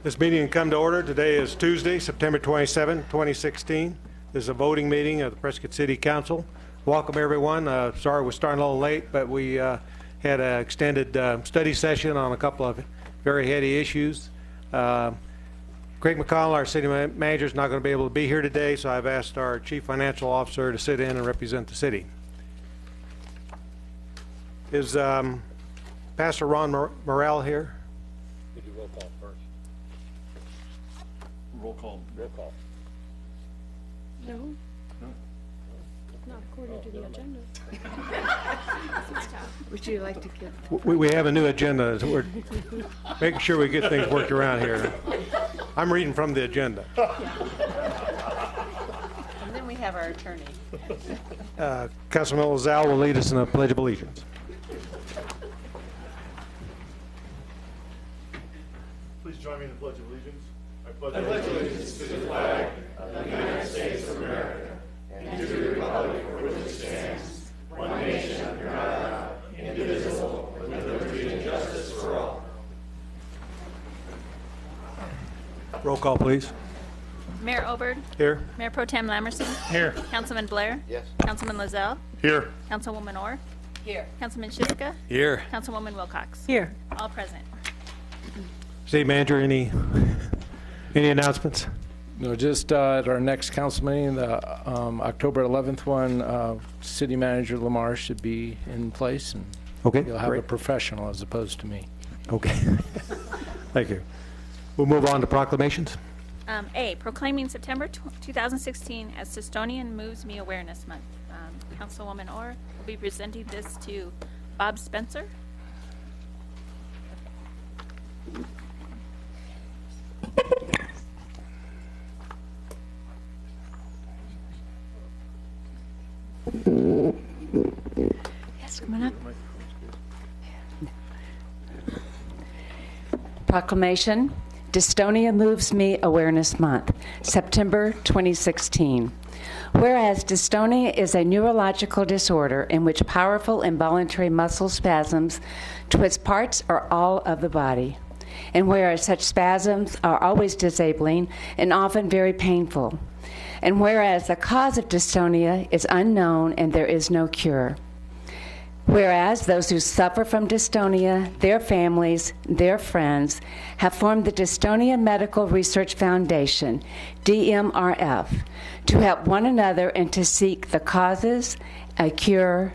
This meeting will come to order. Today is Tuesday, September 27, 2016. This is a voting meeting of the Prescott City Council. Welcome, everyone. Sorry we're starting a little late, but we had an extended study session on a couple of very heady issues. Craig McConnell, our city manager, is not going to be able to be here today, so I've asked our chief financial officer to sit in and represent the city. Is Pastor Ron Morrell here? We do roll call first. Roll call. No. Not according to the agenda. Would you like to give? We have a new agenda. We're making sure we get things worked around here. I'm reading from the agenda. And then we have our attorney. Councilman Lozelle will lead us in the Pledge of Allegiance. Please join me in the Pledge of Allegiance. I pledge allegiance to the flag of the United States of America and to the republic for which it stands, one nation under God, indivisible, with liberty and justice for all. Roll call, please. Mayor Oberd. Here. Mayor Pro Tem Lamerson. Here. Councilman Blair. Yes. Councilman Lozelle. Here. Councilwoman Orr. Here. Councilman Shiska. Here. Councilwoman Wilcox. Here. All present. City manager, any announcements? No, just at our next council meeting, the October 11th one, city manager Lamar should be in place, and Okay. you'll have great. a professional as opposed to me. Okay. Thank you. We'll move on to proclamations. A, proclaiming September 2016 as Estonian Moves Me Awareness Month. Councilwoman Orr will be presenting this to Bob Spencer. Yes, come on up. Proclamation, Dystonia Moves Me Awareness Month, September 2016. Whereas dystonia is a neurological disorder in which powerful involuntary muscle spasms twist parts or all of the body. And whereas such spasms are always disabling and often very painful. And whereas the cause of dystonia is unknown and there is no cure. Whereas those who suffer from dystonia, their families, their friends, have formed the Dystonia Medical Research Foundation, DMRF, to help one another and to seek the causes, a cure,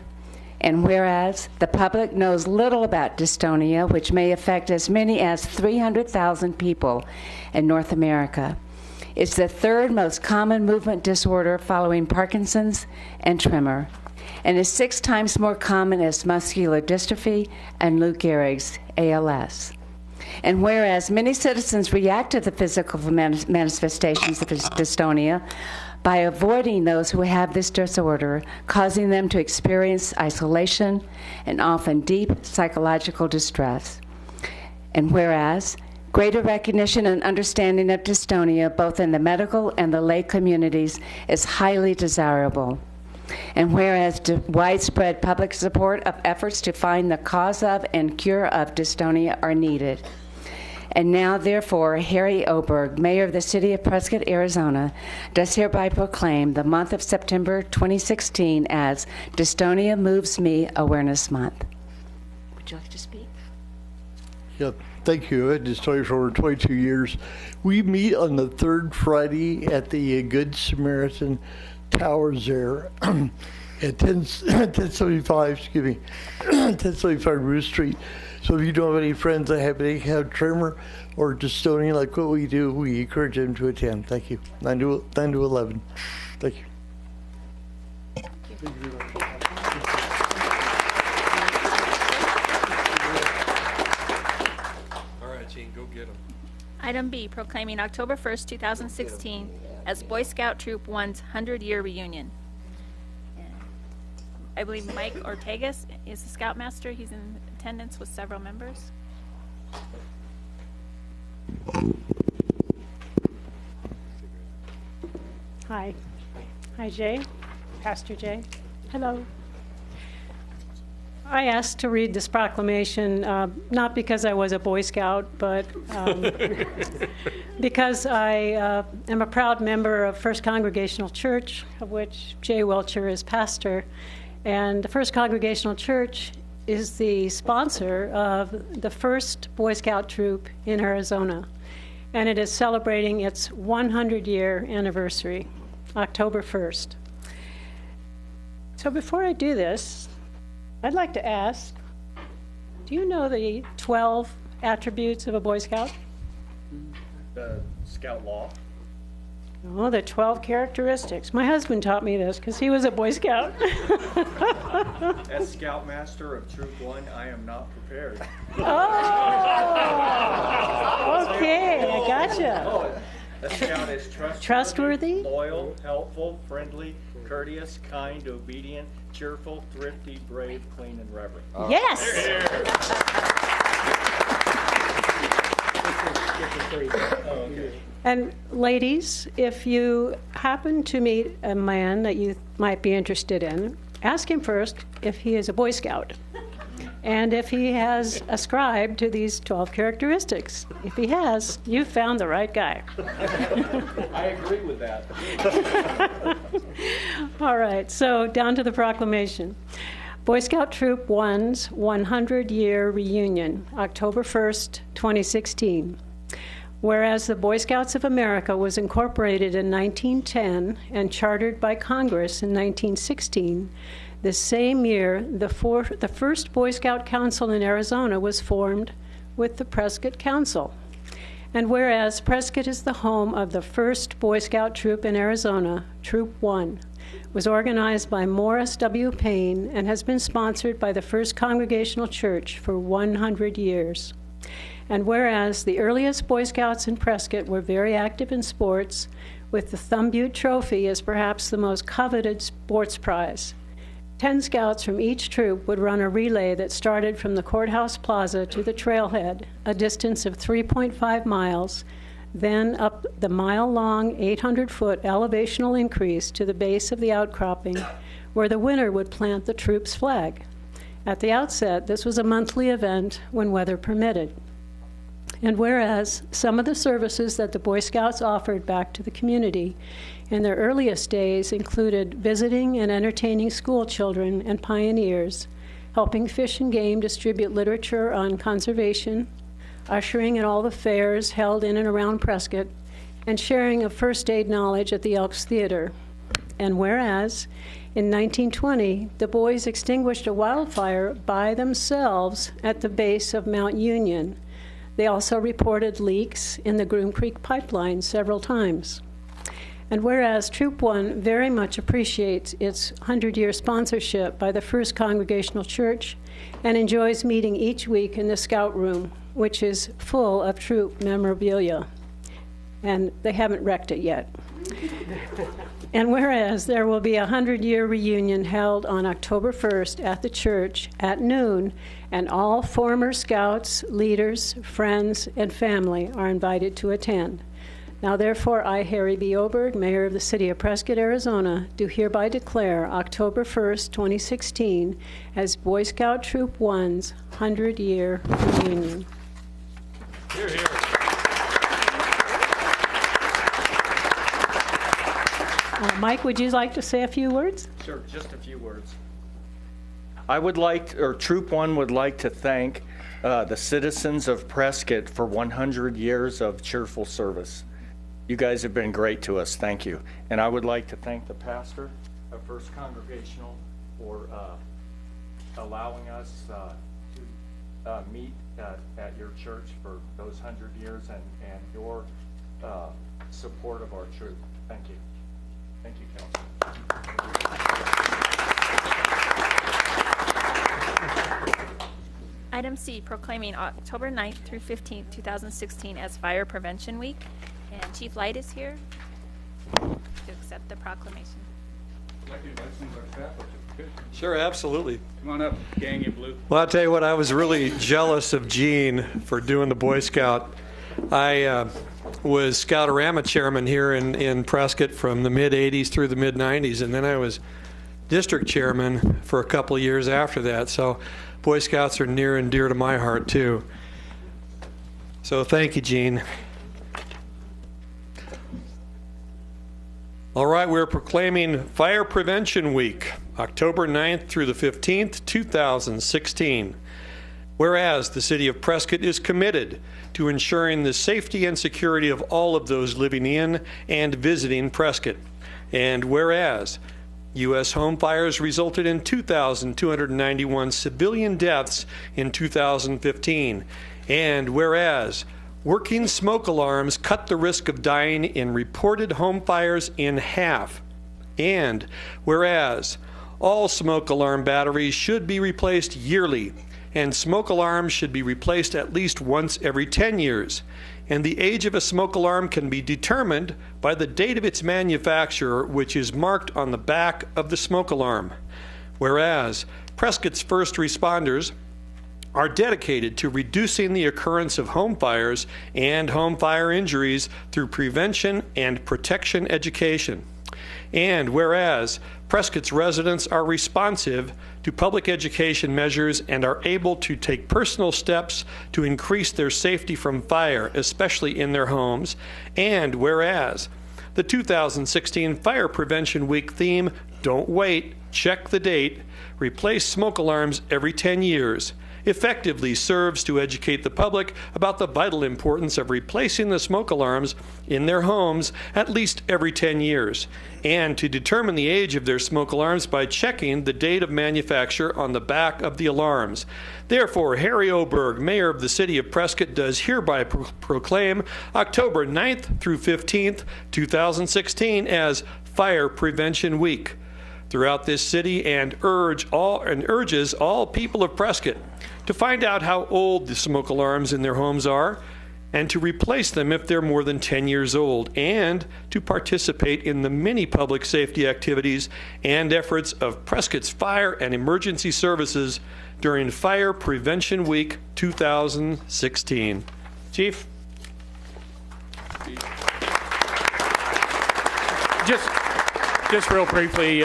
and whereas the public knows little about dystonia, which may affect as many as 300,000 people in North America. It's the third most common movement disorder following Parkinson's and tremor, and is 6 times more common as muscular dystrophy and Lou Gehrig's ALS. And whereas many citizens react to the physical manifestations of dystonia by avoiding those who have this disorder, causing them to experience isolation and often deep psychological distress. And whereas greater recognition and understanding of dystonia, both in the medical and the lay communities, is highly desirable. And whereas widespread public support of efforts to find the cause of and cure of dystonia are needed. And now, therefore, Harry Oberg, Mayor of the City of Prescott, Arizona, does hereby proclaim the month of September 2016 as Dystonia Moves Me Awareness Month. Would you like to speak? Yeah, thank you. I've had dystonia for over 22 years. We meet on the third Friday at the Good Samaritan Towers there at 1075, 1075 Ruth Street. So if you don't have any friends that have any kind of tremor or dystonia like what we do, we encourage them to attend. Thank you. 9 to 11. Thank you. Thank you very much. All right, Gene, go get them. Item B, proclaiming October 1st, 2016 as Boy Scout Troop 1's 100-year reunion. I believe Mike Ortegas is the Scoutmaster. He's in attendance with several members. Hi. Hi, Jay. Pastor Jay. Hello. I asked to read this proclamation, not because I was a Boy Scout, but because I am a proud member of First Congregational Church, of which Jay Welcher is pastor. And the First Congregational Church is the sponsor of the first Boy Scout troop in Arizona. And it is celebrating its 100-year anniversary, October 1st. So before I do this, I'd like to ask, do you know the 12 attributes of a Boy Scout? The Scout Law. Oh, the 12 characteristics. My husband taught me this because he was a Boy Scout. As Scoutmaster of Troop 1, I am not prepared. Oh, okay, I gotcha. A Scout is Trustworthy? loyal, helpful, friendly, courteous, kind, obedient, cheerful, thrifty, brave, clean, and reverent. Yes. And ladies, if you happen to meet a man that you might be interested in, ask him first if he is a Boy Scout and if he has ascribed to these 12 characteristics. If he has, you've found the right guy. I agree with that. All right, so down to the proclamation. Boy Scout Troop 1's 100-year reunion, October 1st, 2016. Whereas the Boy Scouts of America was incorporated in 1910 and chartered by Congress in 1916, the same year the first Boy Scout Council in Arizona was formed with the Prescott Council. And whereas Prescott is the home of the first Boy Scout troop in Arizona, Troop 1, was organized by Morris W. Payne and has been sponsored by the First Congregational Church for 100 years. And whereas the earliest Boy Scouts in Prescott were very active in sports, with the Thumb Butte Trophy as perhaps the most coveted sports prize. 10 Scouts from each troop would run a relay that started from the courthouse plaza to the trailhead, a distance of 3.5 miles, then up the mile-long, 800-foot elevational increase to the base of the outcropping, where the winner would plant the troop's flag. At the outset, this was a monthly event when weather permitted. And whereas some of the services that the Boy Scouts offered back to the community in their earliest days included visiting and entertaining school children and pioneers, helping Fish and Game distribute literature on conservation, ushering at all the fairs held in and around Prescott, and sharing of first aid knowledge at the Elks Theater. And whereas in 1920, the boys extinguished a wildfire by themselves at the base of Mount Union. They also reported leaks in the Groom Creek pipeline several times. And whereas Troop 1 very much appreciates its 100-year sponsorship by the First Congregational Church and enjoys meeting each week in the Scout Room, which is full of troop memorabilia. And they haven't wrecked it yet. And whereas there will be a 100-year reunion held on October 1st at the church at noon, and all former Scouts, leaders, friends, and family are invited to attend. Now, therefore, I, Harry B. Oberg, Mayor of the City of Prescott, Arizona, do hereby declare October 1st, 2016 as Boy Scout Troop 1's 100-year reunion. Hear, hear. Mike, would you like to say a few words? Sure, just a few words. I would like, or Troop 1 would like to thank the citizens of Prescott for 100 years of cheerful service. You guys have been great to us. Thank you. And I would like to thank the pastor of First Congregational for allowing us to meet at your church for those 100 years and your support of our troop. Thank you. Thank you, Council. Item C, proclaiming October 9th through 15th, 2016 as Fire Prevention Week. And Chief Light is here to accept the proclamation. Sure, absolutely. Come on up, gang in blue. Well, I'll tell you what, I was really jealous of Gene for doing the Boy Scout. I was Scoutorama chairman here in Prescott from the mid-'80s through the mid-'90s, and then I was district chairman for a couple of years after that. So Boy Scouts are near and dear to my heart, too. So thank you, Gene. All right, we're proclaiming Fire Prevention Week, October 9th through the 15th, 2016. Whereas the City of Prescott is committed to ensuring the safety and security of all of those living in and visiting Prescott. And whereas U.S. home fires resulted in 2,291 civilian deaths in 2015. And whereas working smoke alarms cut the risk of dying in reported home fires in half. And whereas all smoke alarm batteries should be replaced yearly, and smoke alarms should be replaced at least once every 10 years. And the age of a smoke alarm can be determined by the date of its manufacture, which is marked on the back of the smoke alarm. Whereas Prescott's first responders are dedicated to reducing the occurrence of home fires and home fire injuries through prevention and protection education. And whereas Prescott's residents are responsive to public education measures and are able to take personal steps to increase their safety from fire, especially in their homes. And whereas the 2016 Fire Prevention Week theme, Don't Wait, Check the Date, replace smoke alarms every 10 years, effectively serves to educate the public about the vital importance of replacing the smoke alarms in their homes at least every 10 years, and to determine the age of their smoke alarms by checking the date of manufacture on the back of the alarms. Therefore, Harry Oberg, Mayor of the City of Prescott, does hereby proclaim October 9th through 15th, 2016 as Fire Prevention Week throughout this city, and urges all people of Prescott to find out how old the smoke alarms in their homes are and to replace them if they're more than 10 years old, and to participate in the many public safety activities and efforts of Prescott's Fire and Emergency Services during Fire Prevention Week 2016. Chief? Just real briefly,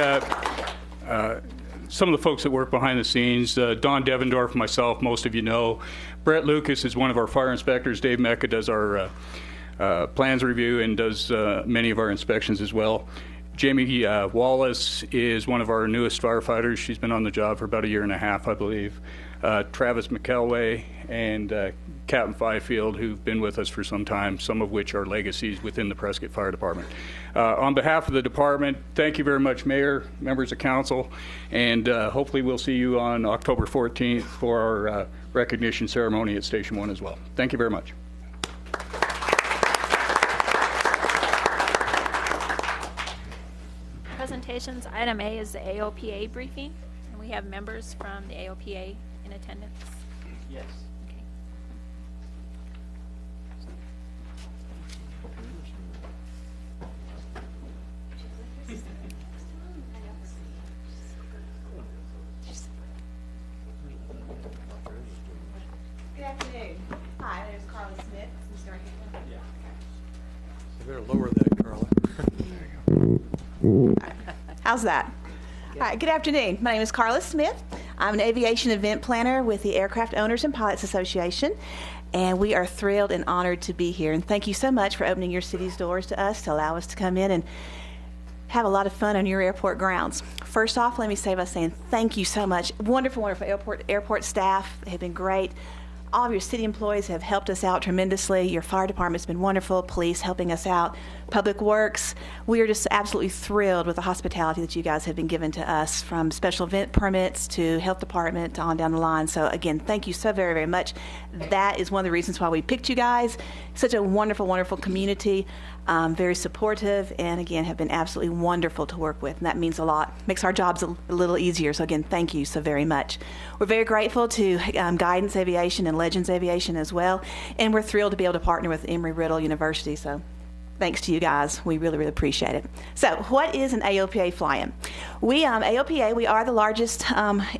some of the folks that work behind the scenes, Don Devendorf, myself, most of you know. Brett Lucas is one of our fire inspectors. Dave Mecca does our plans review and does many of our inspections as well. Jamie Wallace is one of our newest firefighters. She's been on the job for about a year and a half, I believe. Travis McElway and Captain Fifield, who've been with us for some time, some of which are legacies within the Prescott Fire Department. On behalf of the department, thank you very much, Mayor, members of council, and hopefully we'll see you on October 14th for our recognition ceremony at Station 1 as well. Thank you very much. Presentations, item A is the AOPA briefing, and we have members from the AOPA in attendance. Yes. Okay. Good afternoon. Hi, my name is Carla Smith. Mr. You better lower that, Carla. How's that? All right, good afternoon. My name is Carla Smith. I'm an aviation event planner with the Aircraft Owners and Pilots Association, and we are thrilled and honored to be here. And thank you so much for opening your city's doors to us to allow us to come in and have a lot of fun on your airport grounds. First off, let me say by saying thank you so much. Wonderful, wonderful airport staff. They have been great. All of your city employees have helped us out tremendously. Your fire department's been wonderful. Police helping us out. Public Works. We are just absolutely thrilled with the hospitality that you guys have been given to us, from special event permits to health department on down the line. So again, thank you so very, very much. That is one of the reasons why we picked you guys. Such a wonderful, wonderful community. Very supportive, and again, have been absolutely wonderful to work with, and that means a lot. Makes our jobs a little easier, so again, thank you so very much. We're very grateful to Guidance Aviation and Legends Aviation as well, and we're thrilled to be able to partner with Emory-Riddle University, so thanks to you guys. We really, really appreciate it. So what is an AOPA fly-in? AOPA, we are the largest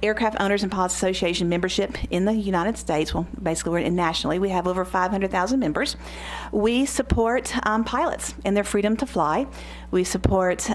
Aircraft Owners and Pilots Association membership in the United States. Well, basically, we're nationally. We have over 500,000 members. We support pilots and their freedom to fly. We support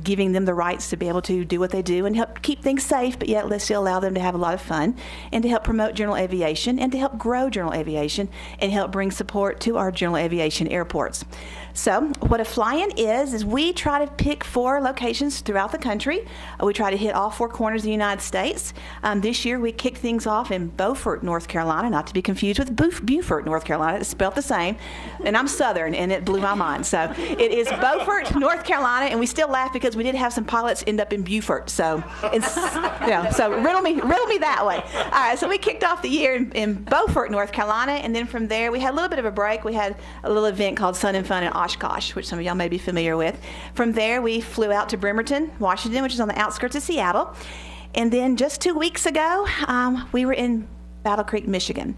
giving them the rights to be able to do what they do and help keep things safe, but yet let's still allow them to have a lot of fun, and to help promote general aviation and to help grow general aviation and help bring support to our general aviation airports. So what a fly-in is we try to pick 4 locations throughout the country. We try to hit all 4 corners of the United States. This year we kicked things off in Beaufort, North Carolina, not to be confused with Beaufort, North Carolina. It's spelled the same, and I'm Southern, and it blew my mind. So it is Beaufort, North Carolina, and we still laugh because we did have some pilots end up in Beaufort. So it's, so riddle me that way. All right, so we kicked off the year in Beaufort, North Carolina, and then from there we had a little bit of a break. We had a little event called Sun and Fun in Oshkosh, which some of y'all may be familiar with. From there, we flew out to Bremerton, Washington, which is on the outskirts of Seattle. And then just 2 weeks ago, we were in Battle Creek, Michigan.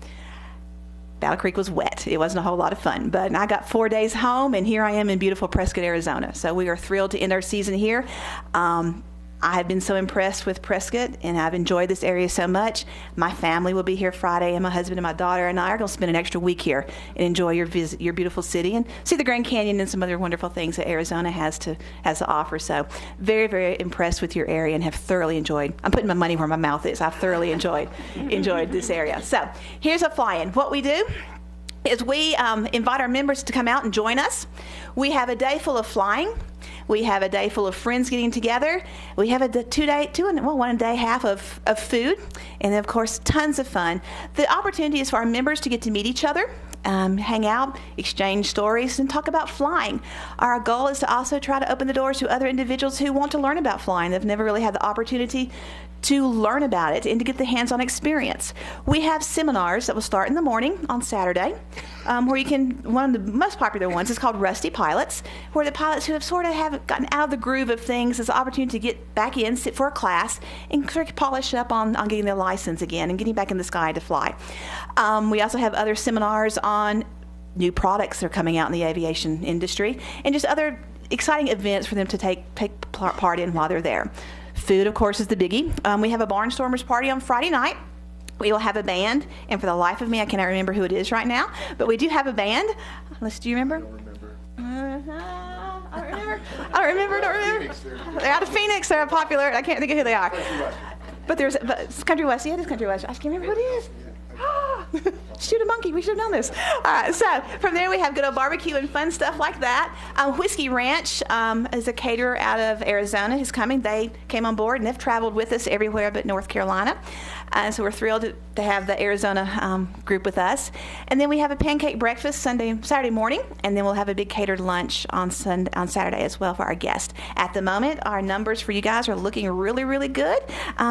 Battle Creek was wet. It wasn't a whole lot of fun. But I got 4 days home, and here I am in beautiful Prescott, Arizona. So we are thrilled to end our season here. I have been so impressed with Prescott, and I've enjoyed this area so much. My family will be here Friday, and my husband and my daughter and I are going to spend an extra week here and enjoy your beautiful city and see the Grand Canyon and some other wonderful things that Arizona has to offer. So very, very impressed with your area and have thoroughly enjoyed. I'm putting my money where my mouth is. I've thoroughly enjoyed this area. So here's a fly-in. What we do is we invite our members to come out and join us. We have a day full of flying. We have a day full of friends getting together. We have a 1 and a day half of food, and then of course tons of fun. The opportunity is for our members to get to meet each other, hang out, exchange stories, and talk about flying. Our goal is to also try to open the doors to other individuals who want to learn about flying. They've never really had the opportunity to learn about it and to get the hands-on experience. We have seminars that will start in the morning on Saturday, where you can, one of the most popular ones is called Rusty Pilots, where the pilots who have sort of have gotten out of the groove of things is the opportunity to get back in, sit for a class, and sort of polish up on getting their license again and getting back in the sky to fly. We also have other seminars on new products that are coming out in the aviation industry and just other exciting events for them to take part in while they're there. Food, of course, is the biggie. We have a Barnstormers party on Friday night. We will have a band, and for the life of me, I cannot remember who it is right now, but we do have a band. Do you remember? I don't remember. They're out of Phoenix. They're popular. I can't think of who they are. But it's Country West. Yeah, it is Country West. I can't remember who it is. Shoot a monkey. We should have known this. All right, so from there we have good old barbecue and fun stuff like that. Whiskey Ranch is a caterer out of Arizona who's coming. They came on board and they've traveled with us everywhere but North Carolina. So we're thrilled to have the Arizona group with us. And then we have a pancake breakfast Saturday morning, and then we'll have a big catered lunch on Saturday as well for our guests. At the moment, our numbers for you guys are looking really, really good.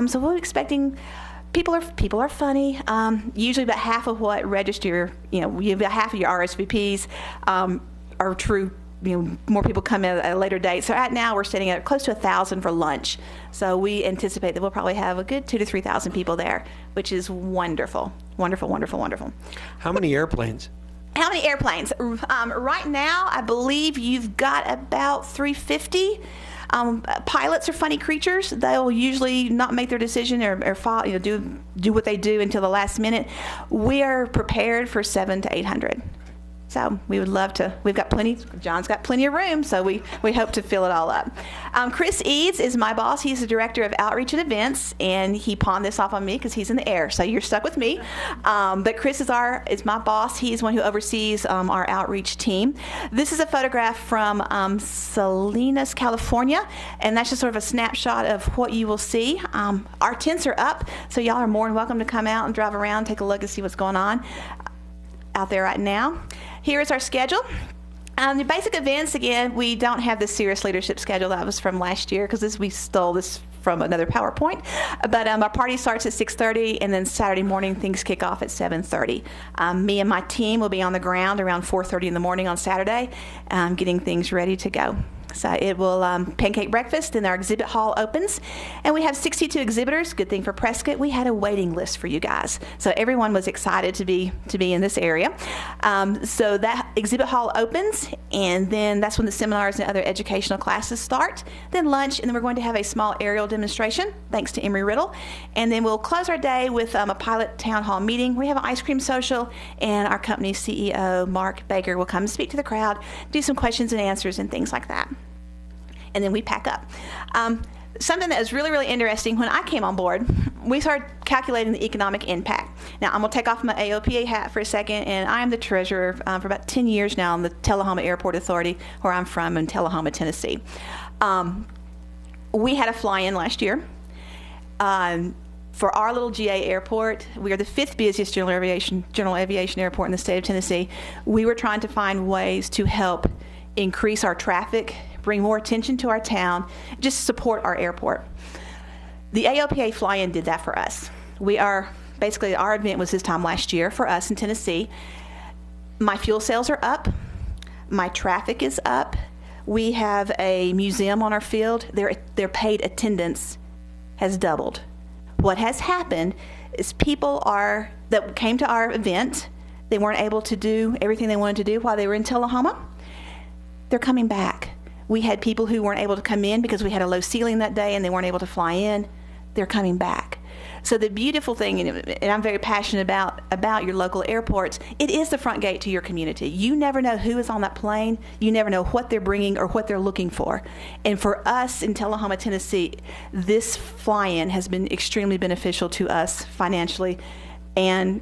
So we're expecting. People are funny. Usually about half of what register, about half of your RSVPs are true. More people come in at a later date. So right now we're sitting at close to 1,000 for lunch. So we anticipate that we'll probably have a good 2,000 to 3,000 people there, which is wonderful, wonderful, wonderful, wonderful. How many airplanes? How many airplanes? Right now, I believe you've got about 350. Pilots are funny creatures. They'll usually not make their decision or follow, do what they do until the last minute. We are prepared for 700 to 800. So we would love to. We've got plenty. John's got plenty of room, so we hope to fill it all up. Chris Eads is my boss. He's the director of outreach and events, and he pawned this off on me because he's in the air. So you're stuck with me. But Chris is my boss. He's one who oversees our outreach team. This is a photograph from Salinas, California, and that's just sort of a snapshot of what you will see. Our tents are up, so y'all are more than welcome to come out and drive around, take a look and see what's going on out there right now. Here is our schedule. The basic events, again, we don't have the Serious Leadership schedule. That was from last year because we stole this from another PowerPoint. But our party starts at 6:30, and then Saturday morning things kick off at 7:30. Me and my team will be on the ground around 4:30 in the morning on Saturday, getting things ready to go. So it will pancake breakfast, and our exhibit hall opens. And we have 62 exhibitors. Good thing for Prescott, we had a waiting list for you guys. So everyone was excited to be in this area. So that exhibit hall opens, and then that's when the seminars and other educational classes start. Then lunch, and then we're going to have a small aerial demonstration, thanks to Emory Riddle. And then we'll close our day with a pilot town hall meeting. We have an ice cream social, and our company's CEO, Mark Baker, will come and speak to the crowd, do some questions and answers and things like that. And then we pack up. Something that was really, really interesting, when I came on board, we started calculating the economic impact. Now, I'm going to take off my AOPA hat for a second, and I am the treasurer for about 10 years now in the Tullahoma Airport Authority, where I'm from in Tullahoma, Tennessee. We had a fly-in last year. For our little GA airport, we are the 5th busiest general aviation airport in the state of Tennessee. We were trying to find ways to help increase our traffic, bring more attention to our town, just support our airport. The AOPA fly-in did that for us. Basically, our event was this time last year for us in Tennessee. My fuel sales are up. My traffic is up. We have a museum on our field. Their paid attendance has doubled. What has happened is people that came to our event, they weren't able to do everything they wanted to do while they were in Tullahoma. They're coming back. We had people who weren't able to come in because we had a low ceiling that day and they weren't able to fly in. They're coming back. So the beautiful thing, and I'm very passionate about your local airports, it is the front gate to your community. You never know who is on that plane. You never know what they're bringing or what they're looking for. And for us in Tullahoma, Tennessee, this fly-in has been extremely beneficial to us financially and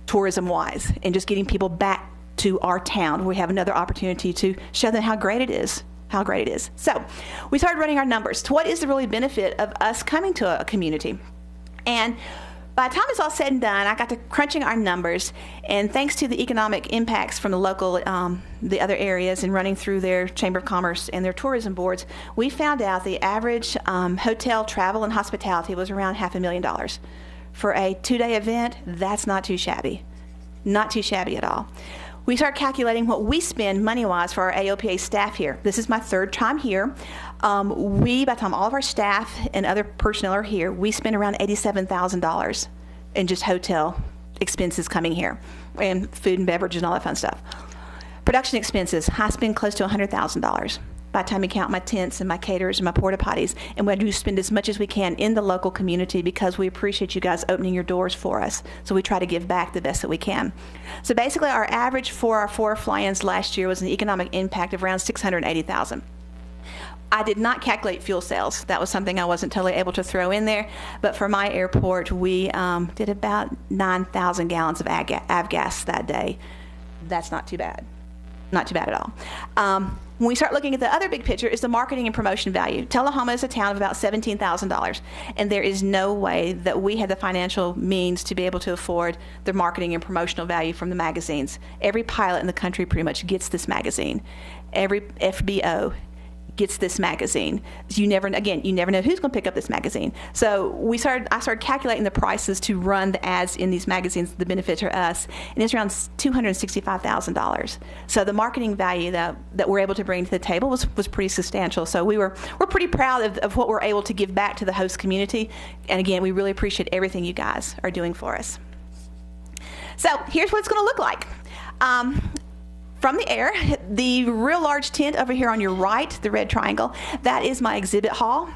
tourism-wise, and just getting people back to our town. We have another opportunity to show them how great it is. So we started running our numbers. So what is the really benefit of us coming to a community? And by the time it's all said and done, I got to crunching our numbers, and thanks to the economic impacts from the local, the other areas, and running through their Chamber of Commerce and their tourism boards, we found out the average hotel travel and hospitality was around $500,000. For a 2-day event, that's not too shabby. Not too shabby at all. We start calculating what we spend money-wise for our AOPA staff here. This is my 3rd time here. By the time all of our staff and other personnel are here, we spend around $87,000 in just hotel expenses coming here, and food and beverages and all that fun stuff. Production expenses, I spend close to $100,000 by the time you count my tents and my caterers and my porta potties. And we do spend as much as we can in the local community because we appreciate you guys opening your doors for us. So we try to give back the best that we can. So basically, our average for our 4 fly-ins last year was an economic impact of around $680,000. I did not calculate fuel sales. That was something I wasn't totally able to throw in there. But for my airport, we did about 9,000 gallons of avgas that day. That's not too bad. Not too bad at all. When we start looking at the other big picture is the marketing and promotion value. Tullahoma is a town of about $17,000, and there is no way that we had the financial means to be able to afford the marketing and promotional value from the magazines. Every pilot in the country pretty much gets this magazine. Every FBO gets this magazine. You never know who's going to pick up this magazine. So I started calculating the prices to run the ads in these magazines, the benefit to us, and it's around $265,000. So the marketing value that we're able to bring to the table was pretty substantial. So we're pretty proud of what we're able to give back to the host community. And again, we really appreciate everything you guys are doing for us. So here's what it's going to look like. From the air, the real large tent over here on your right, the red triangle, that is my exhibit hall.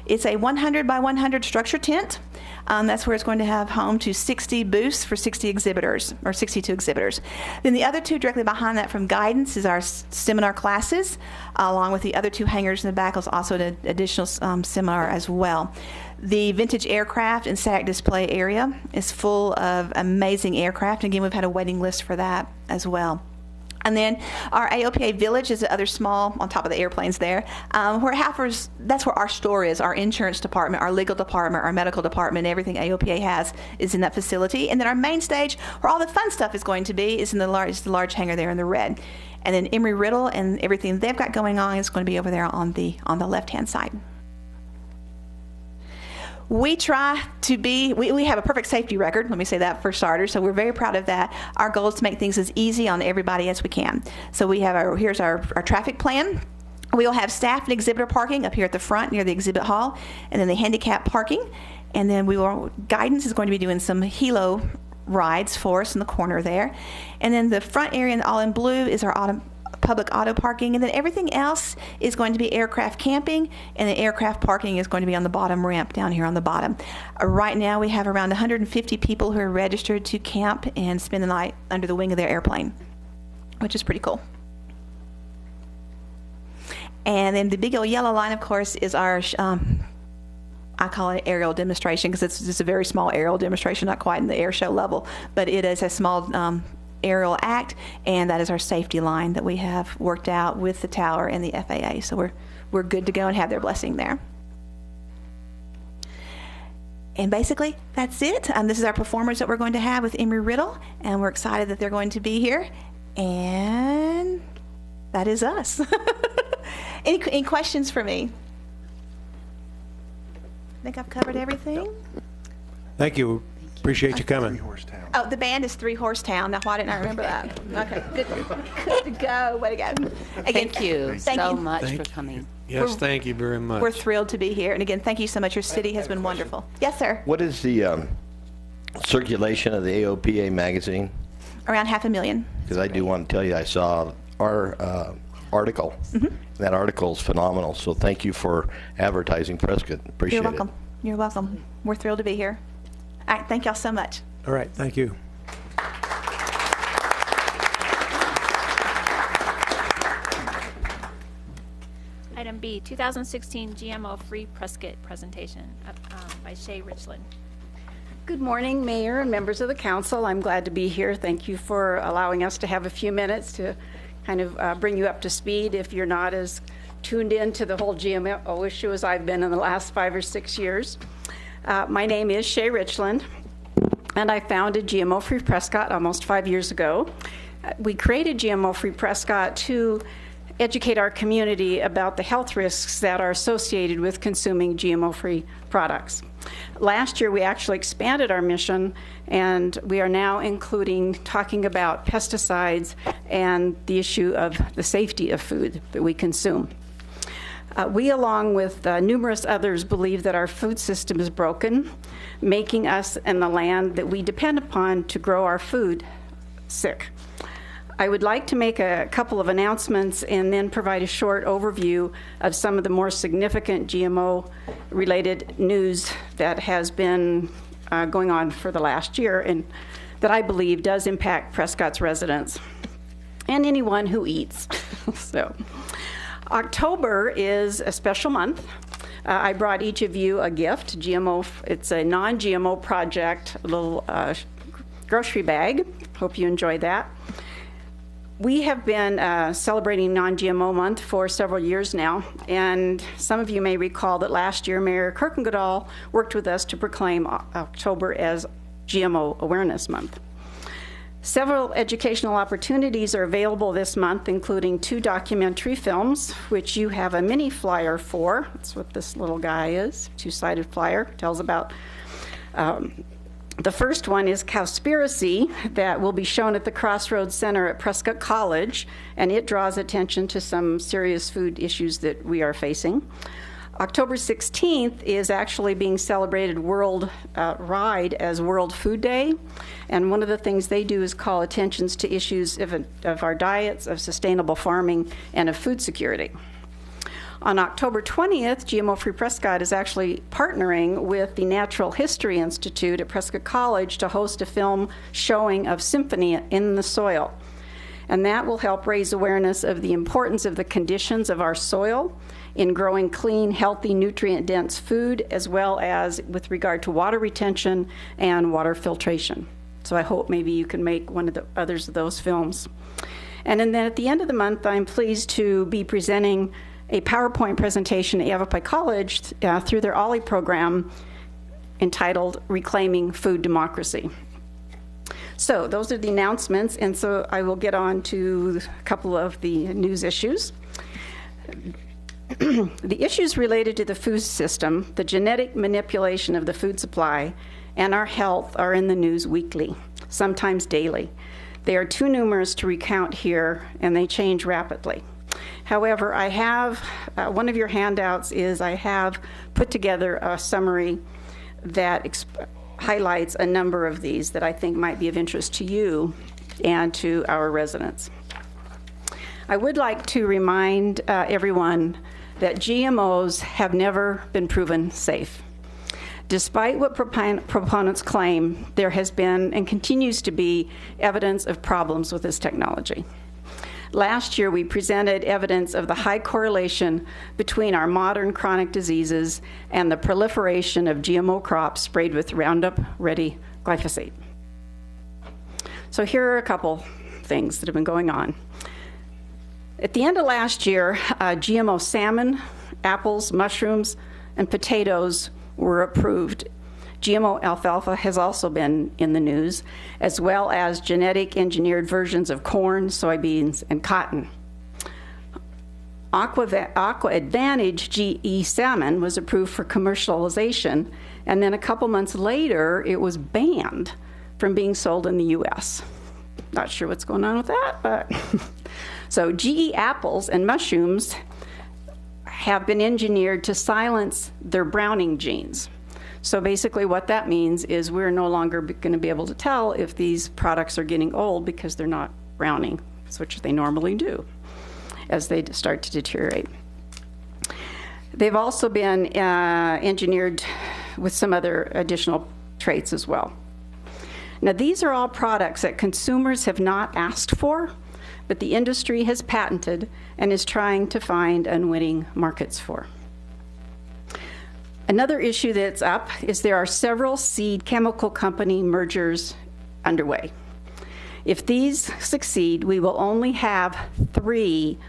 It's a 100 by 100 structure tent. That's where it's going to have home to 60 booths for 60 exhibitors, or 62 exhibitors. Then the other 2 directly behind that from guidance is our seminar classes, along with the other 2 hangars in the back is also an additional seminar as well. The vintage aircraft and static display area is full of amazing aircraft. Again, we've had a waiting list for that as well. And then our AOPA Village is the other small, on top of the airplanes there, that's where our store is, our insurance department, our legal department, our medical department, everything AOPA has is in that facility. And then our main stage, where all the fun stuff is going to be, is in the large hangar there in the red. And then Emory Riddle and everything they've got going on is going to be over there on the left-hand side. We try to be, we have a perfect safety record, let me say that for starters, so we're very proud of that. Our goal is to make things as easy on everybody as we can. So we have here's our traffic plan. We will have staff and exhibitor parking up here at the front near the exhibit hall, and then the handicap parking. And then guidance is going to be doing some helo rides for us in the corner there. And then the front area, all in blue, is our public auto parking. And then everything else is going to be aircraft camping, and the aircraft parking is going to be on the bottom ramp down here on the bottom. Right now we have around 150 people who are registered to camp and spend the night under the wing of their airplane, which is pretty cool. And then the big old yellow line, of course, is our, I call it aerial demonstration because it's just a very small aerial demonstration, not quite in the air show level, but it is a small aerial act, and that is our safety line that we have worked out with the tower and the FAA. So we're good to go and have their blessing there. And basically, that's it. This is our performers that we're going to have with Emory Riddle, and we're excited that they're going to be here. And that is us. Any questions for me? I think I've covered everything. Thank you. Appreciate you coming. Oh, the band is Three Horse Town. Now, why didn't I remember that? Okay, good to go. Way to go. Again, Thank you so much for coming. Yes, thank you very much. We're thrilled to be here. And again, thank you so much. Your city has been wonderful. Yes, sir. What is the circulation of the AOPA magazine? Around 500,000. Because I do want to tell you, I saw our article. Mm-hmm. That article is phenomenal. So thank you for advertising Prescott. Appreciate it. You're welcome. You're welcome. We're thrilled to be here. All right. Thank y'all so much. All right. Thank you. Item B, 2016 GMO-free Prescott presentation by Shay Richland. Good morning, Mayor and members of the council. I'm glad to be here. Thank you for allowing us to have a few minutes to kind of bring you up to speed if you're not as tuned in to the whole GMO issue as I've been in the last 5 or 6 years. My name is Shay Richland, and I founded GMO-free Prescott almost 5 years ago. We created GMO-free Prescott to educate our community about the health risks that are associated with consuming GMO-free products. Last year, we actually expanded our mission, and we are now including talking about pesticides and the issue of the safety of food that we consume. We, along with numerous others, believe that our food system is broken, making us and the land that we depend upon to grow our food sick. I would like to make a couple of announcements and then provide a short overview of some of the more significant GMO-related news that has been going on for the last year and that I believe does impact Prescott's residents and anyone who eats. So, October is a special month. I brought each of you a gift, it's a non-GMO project, a little grocery bag. Hope you enjoy that. We have been celebrating Non-GMO Month for several years now, and some of you may recall that last year Mayor Kirkengoodall worked with us to proclaim October as GMO Awareness Month. Several educational opportunities are available this month, including 2 documentary films, which you have a mini flyer for. That's what this little guy is, 2-sided flyer. Tells about the first one is Cowspiracy, that will be shown at the Crossroads Center at Prescott College, and it draws attention to some serious food issues that we are facing. October 16th is actually being celebrated worldwide as World Food Day, and one of the things they do is call attentions to issues of our diets, of sustainable farming, and of food security. On October 20th, GMO-free Prescott is actually partnering with the Natural History Institute at Prescott College to host a film showing of Symphony in the Soil. And that will help raise awareness of the importance of the conditions of our soil in growing clean, healthy, nutrient-dense food, as well as with regard to water retention and water filtration. So I hope maybe you can make one of the others of those films. And then at the end of the month, I'm pleased to be presenting a PowerPoint presentation at Yavapai College through their OLLI program entitled Reclaiming Food Democracy. So those are the announcements, and so I will get on to a couple of the news issues. The issues related to the food system, the genetic manipulation of the food supply, and our health are in the news weekly, sometimes daily. They are too numerous to recount here, and they change rapidly. However, I have, one of your handouts is I have put together a summary that highlights a number of these that I think might be of interest to you and to our residents. I would like to remind everyone that GMOs have never been proven safe. Despite what proponents claim, there has been and continues to be evidence of problems with this technology. Last year, we presented evidence of the high correlation between our modern chronic diseases and the proliferation of GMO crops sprayed with Roundup Ready glyphosate. So here are a couple things that have been going on. At the end of last year, GMO salmon, apples, mushrooms, and potatoes were approved. GMO alfalfa has also been in the news, as well as genetic engineered versions of corn, soybeans, and cotton. Aqua Advantage GE salmon was approved for commercialization, and then a couple months later, it was banned from being sold in the U.S. Not sure what's going on with that, but so GE apples and mushrooms have been engineered to silence their browning genes. So basically what that means is we're no longer going to be able to tell if these products are getting old because they're not browning, which they normally do as they start to deteriorate. They've also been engineered with some other additional traits as well. Now, these are all products that consumers have not asked for, but the industry has patented and is trying to find unwitting markets for. Another issue that's up is there are several seed chemical company mergers underway. If these succeed, we will only have 3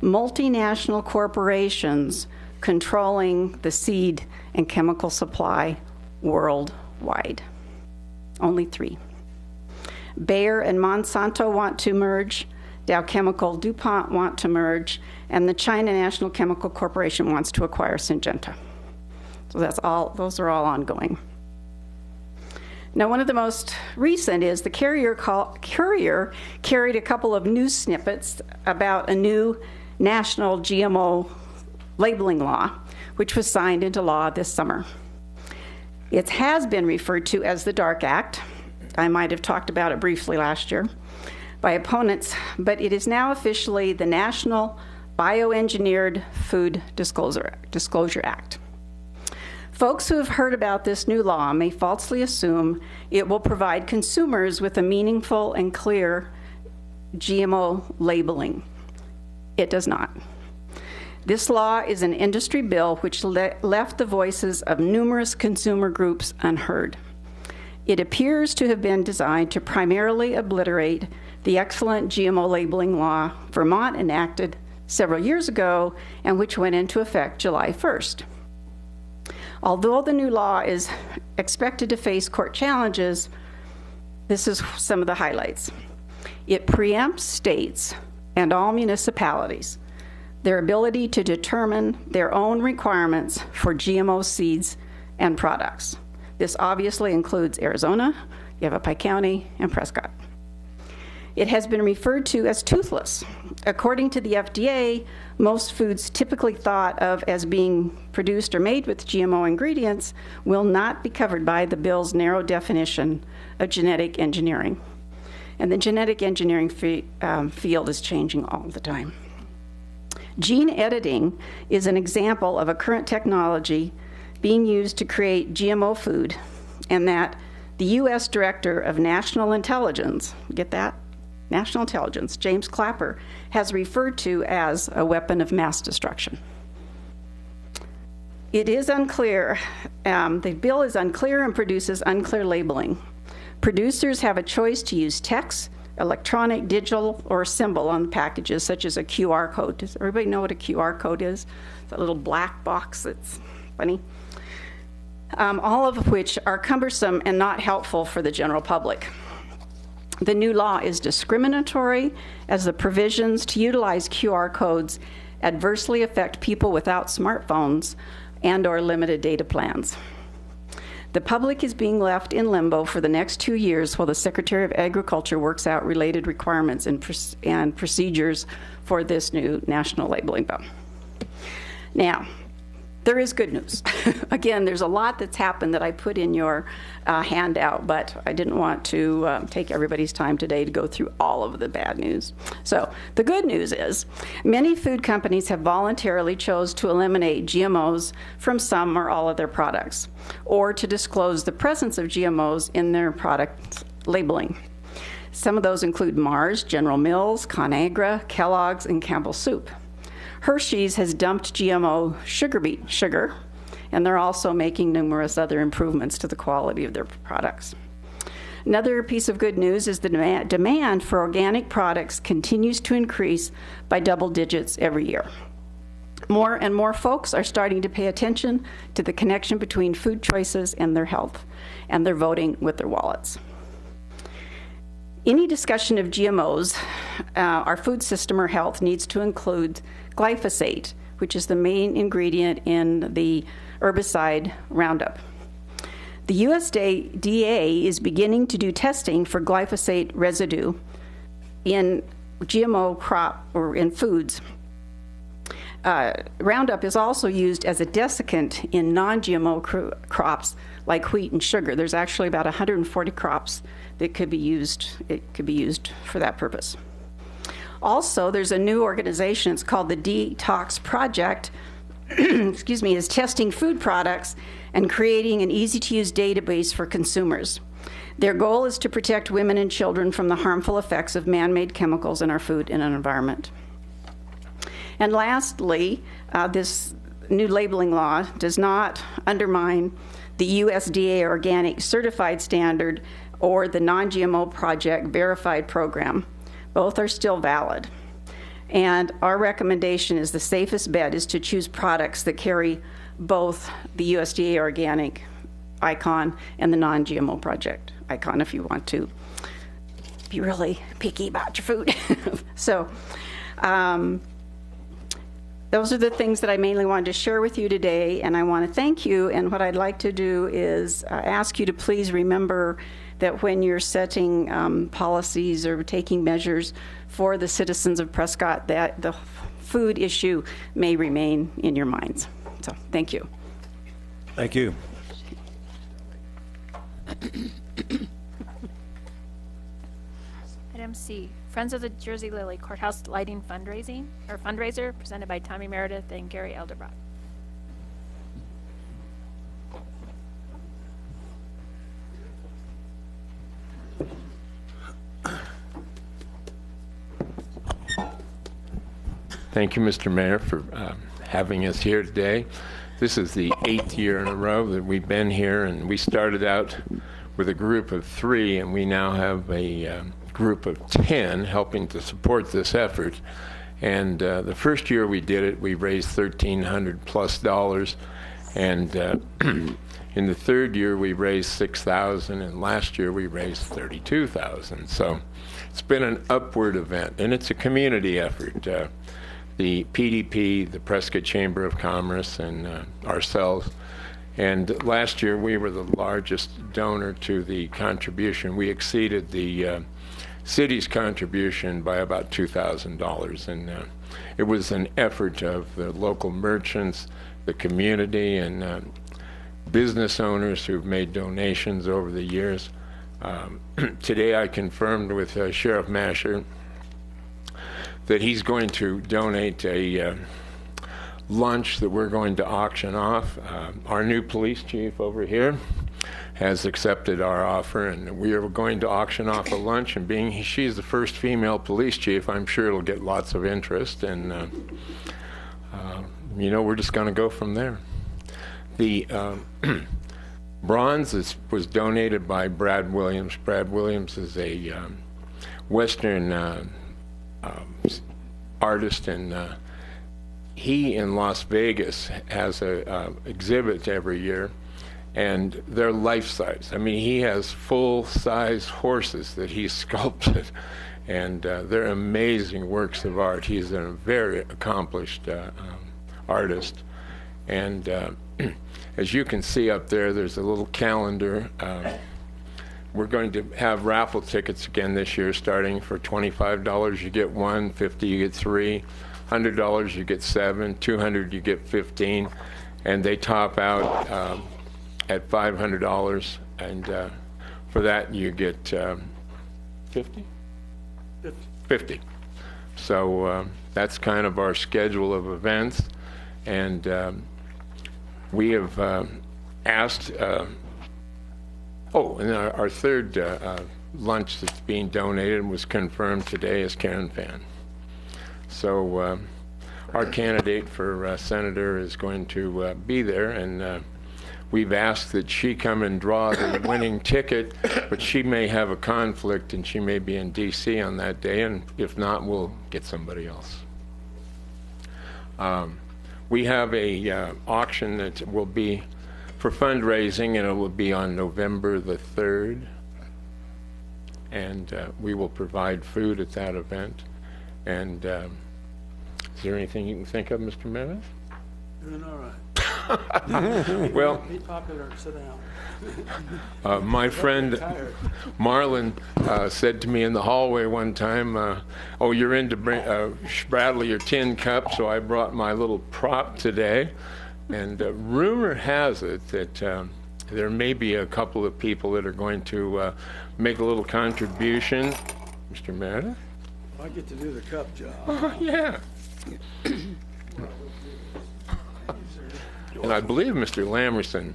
multinational corporations controlling the seed and chemical supply worldwide. Only 3. Bayer and Monsanto want to merge, Dow Chemical, DuPont want to merge, and the China National Chemical Corporation wants to acquire Syngenta. So those are all ongoing. Now, one of the most recent is the Courier carried a couple of news snippets about a new national GMO labeling law, which was signed into law this summer. It has been referred to as the Dark Act. I might have talked about it briefly last year by opponents, but it is now officially the National Bioengineered Food Disclosure Act. Folks who have heard about this new law may falsely assume it will provide consumers with a meaningful and clear GMO labeling. It does not. This law is an industry bill which left the voices of numerous consumer groups unheard. It appears to have been designed to primarily obliterate the excellent GMO labeling law Vermont enacted several years ago and which went into effect July 1st. Although the new law is expected to face court challenges, this is some of the highlights. It preempts states and all municipalities their ability to determine their own requirements for GMO seeds and products. This obviously includes Arizona, Yavapai County, and Prescott. It has been referred to as toothless. According to the FDA, most foods typically thought of as being produced or made with GMO ingredients will not be covered by the bill's narrow definition of genetic engineering. And the genetic engineering field is changing all the time. Gene editing is an example of a current technology being used to create GMO food, and that the U.S. Director of National Intelligence, get that? National Intelligence, James Clapper, has referred to as a weapon of mass destruction. It is unclear, the bill is unclear and produces unclear labeling. Producers have a choice to use text, electronic, digital, or symbol on the packages, such as a QR code. Does everybody know what a QR code is? It's a little black box that's funny. All of which are cumbersome and not helpful for the general public. The new law is discriminatory, as the provisions to utilize QR codes adversely affect people without smartphones and/or limited data plans. The public is being left in limbo for the next 2 years while the Secretary of Agriculture works out related requirements and procedures for this new national labeling bill. Now, there is good news. Again, there's a lot that's happened that I put in your handout, but I didn't want to take everybody's time today to go through all of the bad news. So the good news is many food companies have voluntarily chose to eliminate GMOs from some or all of their products, or to disclose the presence of GMOs in their product labeling. Some of those include Mars, General Mills, Conagra, Kellogg's, and Campbell's Soup. Hershey's has dumped GMO sugar beet sugar, and they're also making numerous other improvements to the quality of their products. Another piece of good news is the demand for organic products continues to increase by double digits every year. More and more folks are starting to pay attention to the connection between food choices and their health, and they're voting with their wallets. Any discussion of GMOs, our food system or health, needs to include glyphosate, which is the main ingredient in the herbicide Roundup. The USDA is beginning to do testing for glyphosate residue in GMO crop or in foods. Roundup is also used as a desiccant in non-GMO crops like wheat and sugar. There's actually about 140 crops that could be used. It could be used for that purpose. Also, there's a new organization. It's called the Detox Project. Excuse me, is testing food products and creating an easy-to-use database for consumers. Their goal is to protect women and children from the harmful effects of man-made chemicals in our food and environment. And lastly, this new labeling law does not undermine the USDA Organic Certified Standard or the Non-GMO Project Verified Program. Both are still valid. And our recommendation is the safest bet is to choose products that carry both the USDA Organic icon and the Non-GMO Project icon if you want to be really picky about your food. So those are the things that I mainly wanted to share with you today, and I want to thank you. And what I'd like to do is ask you to please remember that when you're setting policies or taking measures for the citizens of Prescott, that the food issue may remain in your minds. So thank you. Thank you. Item C, Friends of the Jersey Lily Courthouse Lighting Fundraiser, presented by Tommy Meredith and Gary Elderbrock. Thank you, Mr. Mayor, for having us here today. This is the 8th year in a row that we've been here, and we started out with a group of 3, and we now have a group of 10 helping to support this effort. And the first year we did it, we raised $1,300+, and in the third year we raised $6,000, and last year we raised $32,000. So it's been an upward event, and it's a community effort. The PDP, the Prescott Chamber of Commerce, and ourselves. And last year we were the largest donor to the contribution. We exceeded the city's contribution by about $2,000. And it was an effort of the local merchants, the community, and business owners who've made donations over the years. Today I confirmed with Sheriff Masher that he's going to donate a lunch that we're going to auction off. Our new police chief over here has accepted our offer, and we are going to auction off a lunch, and being she's the first female police chief, I'm sure it'll get lots of interest, and you know, we're just going to go from there. The bronze was donated by Brad Williams. Brad Williams is a Western artist, and he in Las Vegas has a exhibit every year, and they're life-size. I mean, he has full-size horses that he sculpted, and they're amazing works of art. He's a very accomplished artist, and as you can see up there, there's a little calendar we're going to have raffle tickets again this year, starting for $25 you get one, $50 you get three, $100 you get seven, $200 you get 15, and they top out at $500, and for that you get 50? 50. So that's kind of our schedule of events, and we have asked, and our third lunch that's being donated was confirmed today as Karen Fan. So our candidate for senator is going to be there, and we've asked that she come and draw the winning ticket, but she may have a conflict and she may be in D.C. on that day, and if not, we'll get somebody else. We have a auction that will be for fundraising, and it will be on November the 3rd, and we will provide food at that event. And is there anything you can think of, Mr. Meredith? Doing all right. Well, be popular, sit down. My friend Marlon said to me in the hallway one time, oh, you're into Bradley your tin cup, so I brought my little prop today. And rumor has it that there may be a couple of people that are going to make a little contribution. Mr. Meredith? I get to do the cup job. Oh, yeah. And I believe Mr. Lamerson,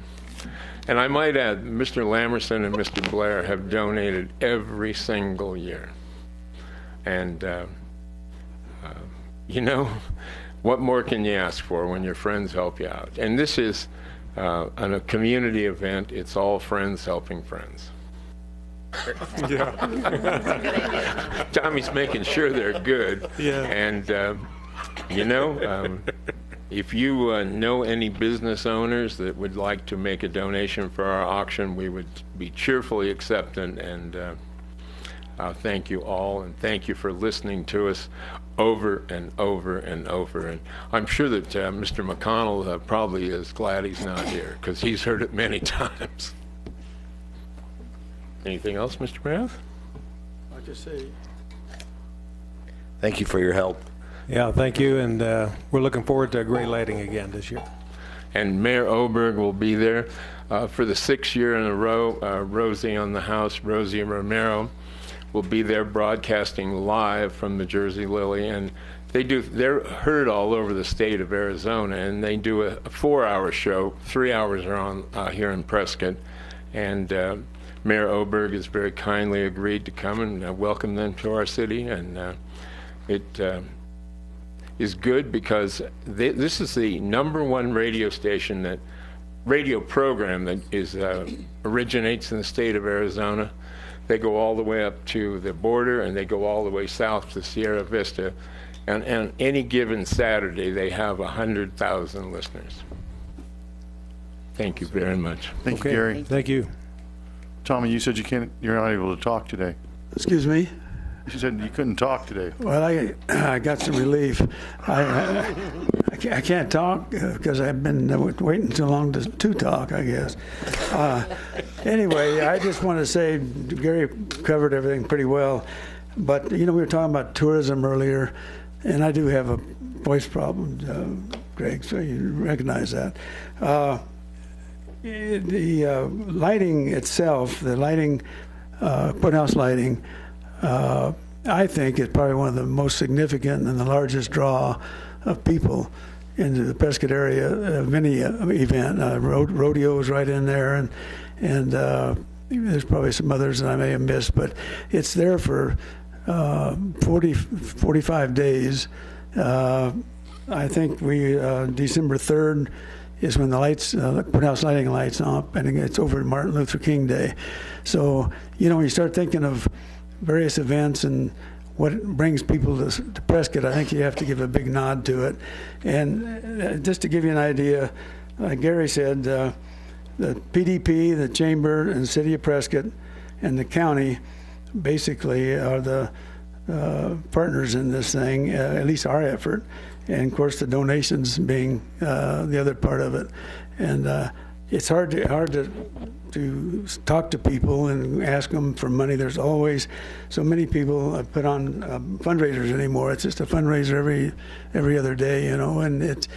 and I might add, Mr. Lamerson and Mr. Blair have donated every single year. And, you know, what more can you ask for when your friends help you out? And this is a community event. It's all friends helping friends. Yeah. Tommy's making sure they're good. Yeah. And, you know, if you know any business owners that would like to make a donation for our auction, we would be cheerfully accepting, and thank you all, and thank you for listening to us over and over and over. And I'm sure that Mr. McConnell probably is glad he's not here, because he's heard it many times. Anything else, Mr. Meredith? I just say, Thank you for your help. Yeah, thank you, and we're looking forward to a great lighting again this year. And Mayor Oberg will be there for the 6th year in a row. Rosie on the House, Rosie Romero, will be there broadcasting live from the Jersey Lily, and they're heard all over the state of Arizona, and they do a 4-hour show. 3 hours are on here in Prescott, and Mayor Oberg has very kindly agreed to come and welcome them to our city, and it is good because this is the #1 radio station radio program that originates in the state of Arizona. They go all the way up to the border, and they go all the way south to Sierra Vista. And any given Saturday, they have 100,000 listeners. Thank you very much. Thank you, Gary. Thank you. Tommy, you said you're not able to talk today. excuse me. You said you couldn't talk today. Well, I got some relief. I can't talk because I've been waiting too long to talk, I guess. Anyway, I just want to say Gary covered everything pretty well. But, you know, we were talking about tourism earlier, and I do have a voice problem, Greg, so you recognize that. The lighting itself, the lighting, courthouse lighting, I think is probably one of the most significant and the largest draw of people into the Prescott area of any event. Rodeo is right in there, and there's probably some others that I may have missed, but it's there for 45 days. I think December 3rd is when the lights, courthouse lighting lights up, and it's over Martin Luther King Day. So, you know, when you start thinking of various events and what brings people to Prescott, I think you have to give a big nod to it. And just to give you an idea, like Gary said, the PDP, the Chamber, and the City of Prescott, and the county basically are the partners in this thing, at least our effort. And, of course, the donations being the other part of it. And, it's hard to talk to people and ask them for money. There's always so many people put on fundraisers anymore. It's just a fundraiser every other day, you know, and it's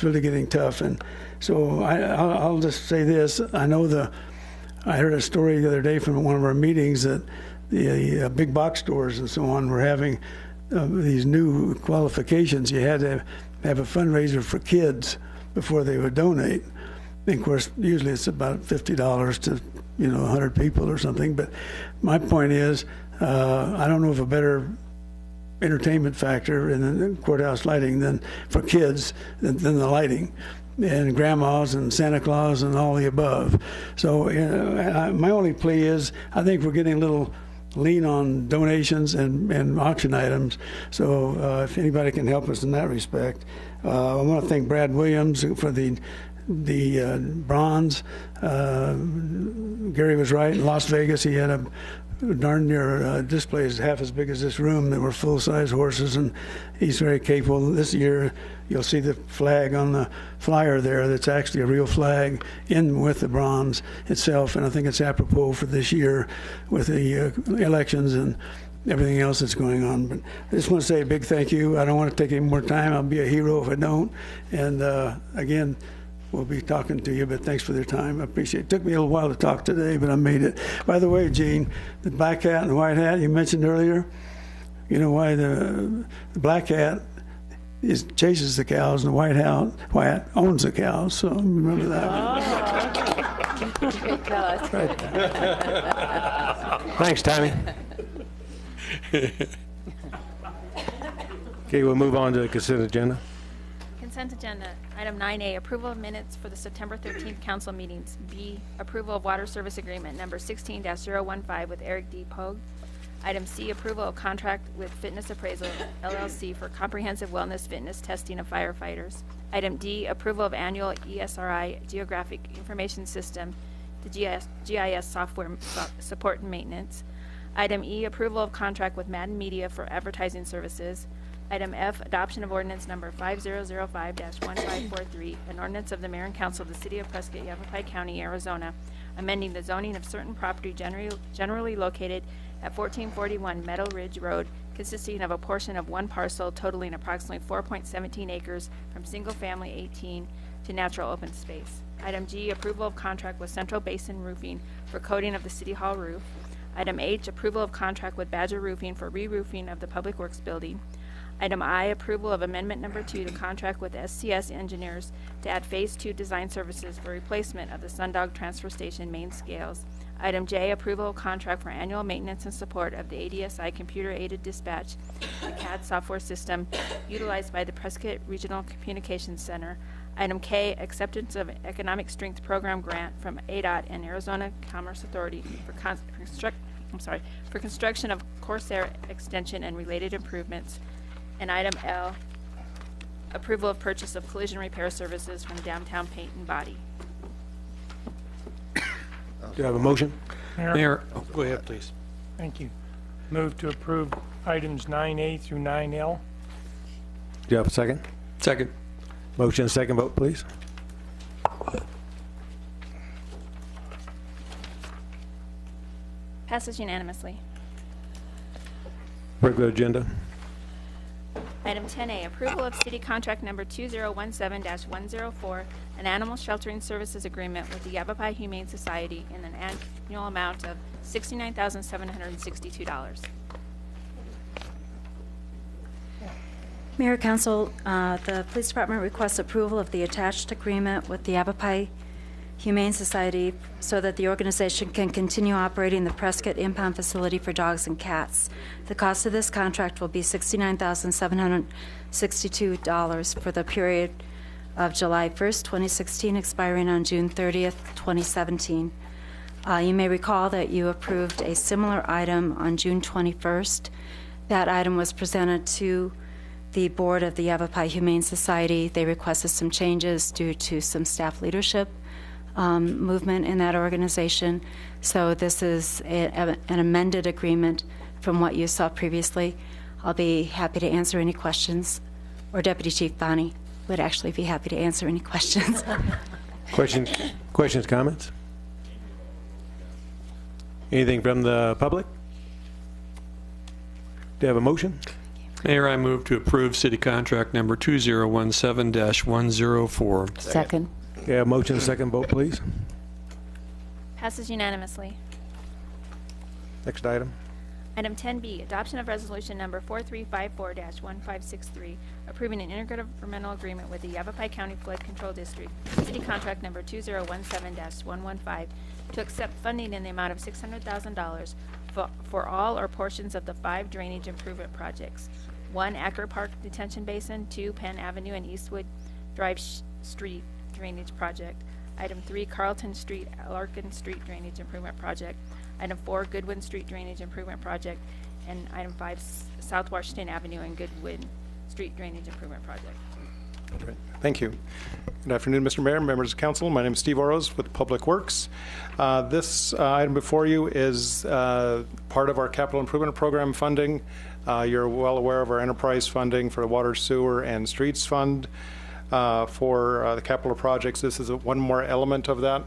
really getting tough. And so I'll just say this: I heard a story the other day from one of our meetings that the big box stores and so on were having these new qualifications. You had to have a fundraiser for kids before they would donate. And of course, usually it's about $50 to 100 people or something. But my point is, I don't know of a better entertainment factor in the courthouse lighting than for kids than the lighting, and grandmas and Santa Claus and all the above. So my only plea is, I think we're getting a little lean on donations and auction items. So if anybody can help us in that respect. I want to thank Brad Williams for the bronze. Gary was right. In Las Vegas, he had a darn near displays half as big as this room that were full-size horses, and he's very capable. This year, you'll see the flag on the flyer there. That's actually a real flag in with the bronze itself, and I think it's apropos for this year with the elections and everything else that's going on. But I just want to say a big thank you. I don't want to take any more time. I'll be a hero if I don't. And again, we'll be talking to you, but thanks for their time. I appreciate it. It took me a little while to talk today, but I made it. By the way, Gene, the black hat and the white hat you mentioned earlier, you know why the black hat chases the cows and the white hat owns the cows, so remember that. Great fellas. Right. Thanks, Tommy. Okay, we'll move on to the consent agenda. Consent agenda. Item 9A, approval of minutes for the September 13th council meetings. B, approval of water service agreement number 16-015 with Eric D. Pogue. Item C, approval of contract with Fitness Appraisal LLC for comprehensive wellness fitness testing of firefighters. Item D, approval of annual ESRI Geographic Information System, the GIS software support and maintenance. Item E, approval of contract with Madden Media for advertising services. Item F, adoption of ordinance number 5005-1543, an ordinance of the Mayor and Council of the City of Prescott, Yavapai County, Arizona, amending the zoning of certain property generally located at 1441 Meadow Ridge Road, consisting of a portion of one parcel totaling approximately 4.17 acres from single family 18 to natural open space. Item G, approval of contract with Central Basin Roofing for coating of the City Hall roof. Item H, approval of contract with Badger Roofing for re-roofing of the Public Works building. Item I, approval of amendment number 2 to contract with SCS Engineers to add Phase 2 design services for replacement of the Sundog Transfer Station main scales. Item J, approval of contract for annual maintenance and support of the ADSI computer-aided dispatch, the CAD software system utilized by the Prescott Regional Communications Center. Item K, acceptance of Economic Strength Program grant from ADOT and Arizona Commerce Authority for construction of Corsair extension and related improvements. And item L, approval of purchase of collision repair services from Downtown Paint and Body. Do you have a motion? Mayor. Oh, go ahead, please. Thank you. Move to approve items 9A through 9L. Do you have a second? Second. Motion and second vote, please. Passes unanimously. Regular agenda. Item 10A, approval of city contract number 2017-104, an animal sheltering services agreement with the Yavapai Humane Society in an annual amount of $69,762. Mayor, Council, the Police Department requests approval of the attached agreement with the Yavapai Humane Society so that the organization can continue operating the Prescott impound facility for dogs and cats. The cost of this contract will be $69,762 for the period of July 1st, 2016, expiring on June 30th, 2017. You may recall that you approved a similar item on June 21st. That item was presented to the board of the Yavapai Humane Society. They requested some changes due to some staff leadership movement in that organization. So this is an amended agreement from what you saw previously. I'll be happy to answer any questions, or Deputy Chief Bonnie would actually be happy to answer any questions. Questions, comments? Anything from the public? Do you have a motion? Mayor, I move to approve city contract number 2017-104. Second. Yeah, motion, second vote, please. Passes unanimously. Next item. Item 10B, adoption of resolution number 4354-1563, approving an intergovernmental agreement with the Yavapai County Flood Control District, city contract number 2017-115, to accept funding in the amount of $600,000 for all or portions of the 5 drainage improvement projects. 1, Acker Park Detention Basin. 2, Penn Avenue and Eastwood Drive Street Drainage Project. Item 3, Carlton Street, Larkin Street Drainage Improvement Project. Item 4, Goodwin Street Drainage Improvement Project. And item 5, South Washington Avenue and Goodwin Street Drainage Improvement Project. Great. Thank you. Good afternoon, Mr. Mayor, members of council. My name is Steve Oroz with Public Works. This item before you is part of our capital improvement program funding. You're well aware of our enterprise funding for the water, sewer, and streets fund for the capital projects. This is one more element of that.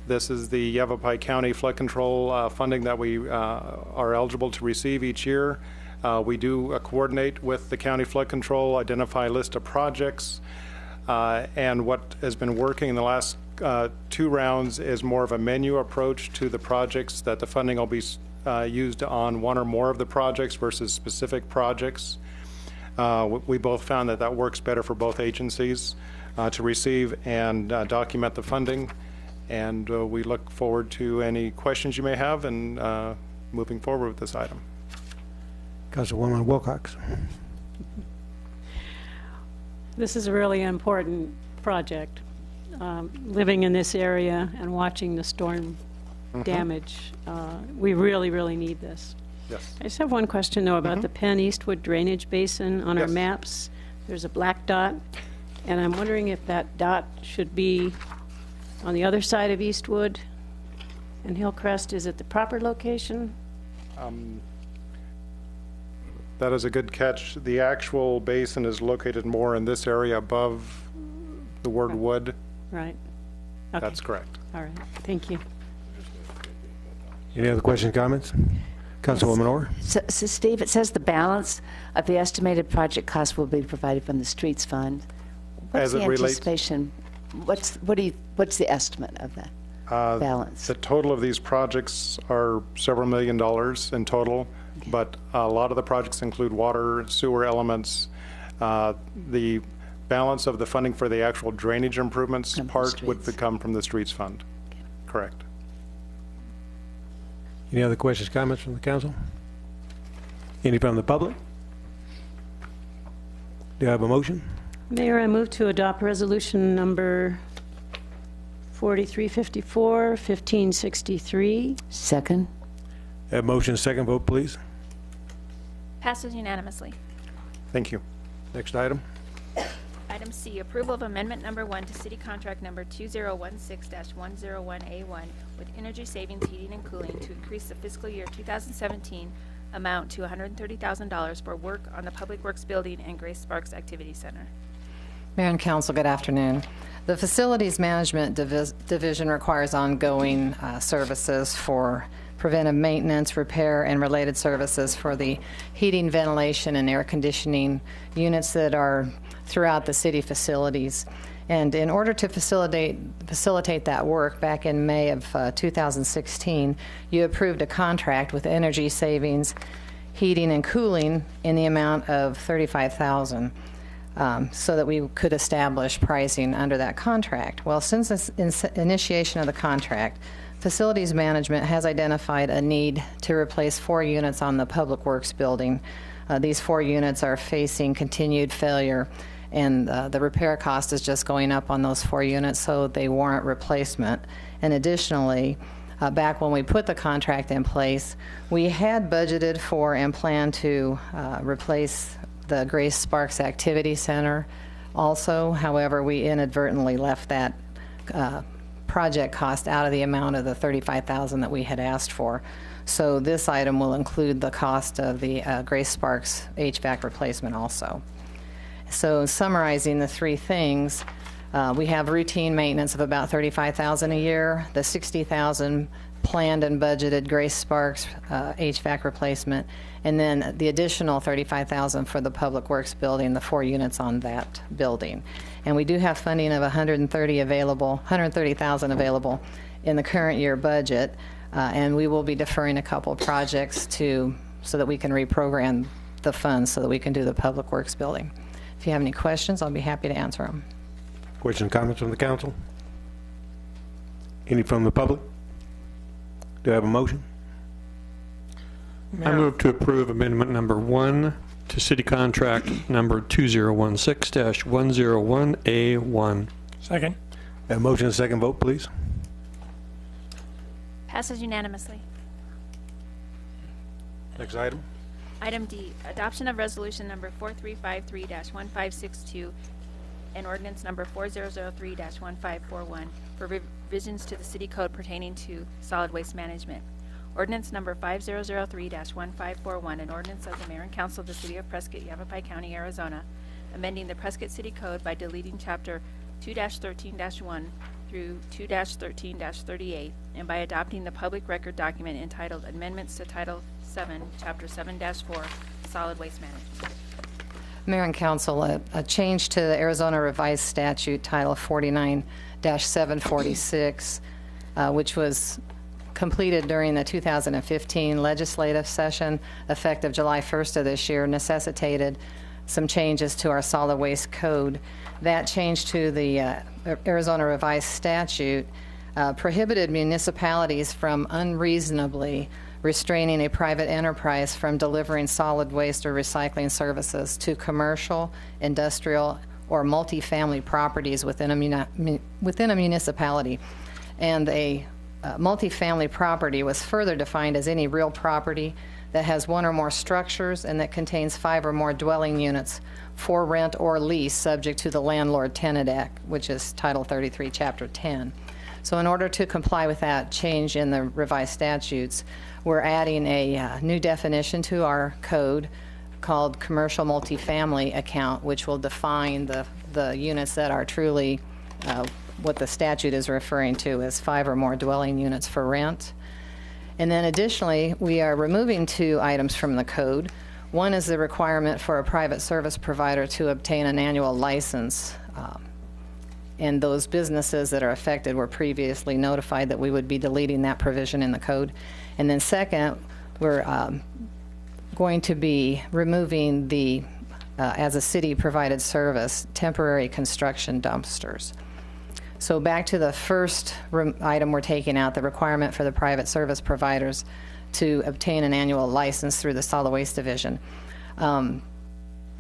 This is the Yavapai County flood control funding that we are eligible to receive each year. We do coordinate with the county flood control, identify a list of projects, and what has been working in the last 2 rounds is more of a menu approach to the projects, that the funding will be used on one or more of the projects versus specific projects. We both found that that works better for both agencies to receive and document the funding. And we look forward to any questions you may have and moving forward with this item. Councilwoman Wilcox. This is a really important project. Living in this area and watching the storm damage, we really, really need this. Yes. I just have one question, though, about the Penn Eastwood Drainage Basin. On our maps, there's a black dot, and I'm wondering if that dot should be on the other side of Eastwood and Hillcrest. Is it the proper location? That is a good catch. The actual basin is located more in this area above the word wood. Right. Okay. That's correct. All right. Thank you. Any other questions, comments? Councilwoman Orr? So, Steve, it says the balance of the estimated project cost will be provided from the streets fund. What's As the it relates- anticipation? What's the estimate of that balance? The total of these projects are several $1 million in total, but a lot of the projects include water, sewer elements. The balance of the funding for the actual drainage improvements part would come from the streets fund. Okay. Correct. Any other questions, comments from the council? Any from the public? Do I have a motion? Mayor, I move to adopt resolution number 4354, 1563. Second. Have motion, second vote, please. Passes unanimously. Thank you. Next item. Item C, approval of amendment number 1 to city contract number 2016-101A1 with energy savings heating and cooling to increase the fiscal year 2017 amount to $130,000 for work on the Public Works Building and Grace Sparks Activity Center. Mayor and Council, good afternoon. The Facilities Management Division requires ongoing services for preventive maintenance, repair, and related services for the heating, ventilation, and air conditioning units that are throughout the city facilities. And in order to facilitate that work, back in May of 2016, you approved a contract with Energy Savings Heating and Cooling in the amount of $35,000. So that we could establish pricing under that contract. Well, since the initiation of the contract, Facilities Management has identified a need to replace 4 units on the Public Works building. These 4 units are facing continued failure, and the repair cost is just going up on those 4 units, so they warrant replacement. And additionally, back when we put the contract in place, we had budgeted for and planned to replace the Grace Sparks Activity Center also. However, we inadvertently left that project cost out of the amount of the $35,000 that we had asked for. So this item will include the cost of the Grace Sparks HVAC replacement also. So summarizing the 3 things, We have routine maintenance of about $35,000 a year. The $60,000 planned and budgeted Grace Sparks HVAC replacement, and then the additional $35,000 for the Public Works building, the 4 units on that building. And we do have funding of $130,000 available in the current year budget, and we will be deferring a couple of projects so that we can reprogram the funds so that we can do the Public Works building. If you have any questions, I'll be happy to answer them. Questions and comments from the council? Any from the public? Do I have a motion? I move to approve amendment number 1 to city contract number 2016-101A1. Second. A motion and a second vote, please. Passes unanimously. Next item. Item D, adoption of resolution number 4353-1562 and ordinance number 4003-1541 for revisions to the city code pertaining to solid waste management. Ordinance number 5003-1541, an ordinance of the mayor and council of the city of Prescott, Yavapai County, Arizona, amending the Prescott City Code by deleting chapter 2-13-1 through 2-13-38, and by adopting the public record document entitled Amendments to Title 7, Chapter 7-4, Solid Waste Management. Mayor and Council, a change to the Arizona Revised Statute Title 49-746, which was completed during the 2015 legislative session, effective July 1st of this year, necessitated some changes to our solid waste code. That change to the Arizona Revised Statute prohibited municipalities from unreasonably restraining a private enterprise from delivering solid waste or recycling services to commercial, industrial, or multifamily properties within a municipality. And a multifamily property was further defined as any real property that has one or more structures and that contains 5 or more dwelling units for rent or lease subject to the Landlord-Tenant Act, which is Title 33, Chapter 10. So in order to comply with that change in the revised statutes, we're adding a new definition to our code called commercial multifamily account, which will define the units that are truly what the statute is referring to as 5 or more dwelling units for rent. And then additionally, we are removing 2 items from the code. One is the requirement for a private service provider to obtain an annual license. And those businesses that are affected were previously notified that we would be deleting that provision in the code. And then second, we're going to be removing the, as a city provided service, temporary construction dumpsters. So back to the first item we're taking out, the requirement for the private service providers to obtain an annual license through the Solid Waste Division.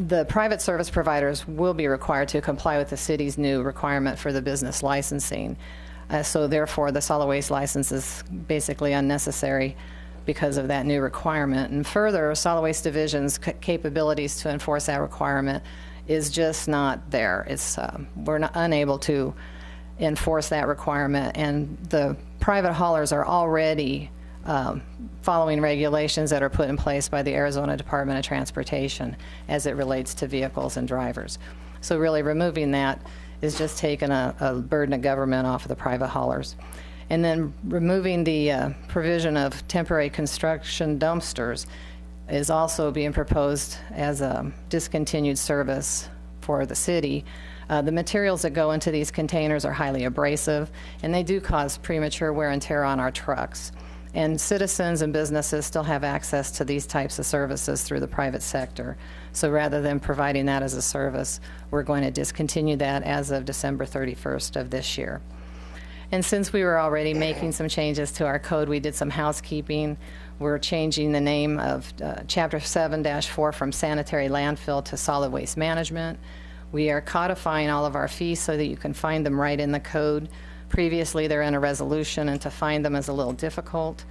The private service providers will be required to comply with the city's new requirement for the business licensing. So therefore, the solid waste license is basically unnecessary because of that new requirement. And further, Solid Waste Division's capabilities to enforce that requirement is just not there. It's we're unable to enforce that requirement, and the private haulers are already following regulations that are put in place by the Arizona Department of Transportation as it relates to vehicles and drivers. So really removing that is just taking a burden of government off of the private haulers. And then removing the provision of temporary construction dumpsters is also being proposed as a discontinued service for the city. The materials that go into these containers are highly abrasive, and they do cause premature wear and tear on our trucks. And citizens and businesses still have access to these types of services through the private sector. So rather than providing that as a service, we're going to discontinue that as of December 31st of this year. And since we were already making some changes to our code, we did some housekeeping. We're changing the name of Chapter 7-4 from sanitary landfill to solid waste management. We are codifying all of our fees so that you can find them right in the code. Previously, they're in a resolution, and to find them is a little difficult.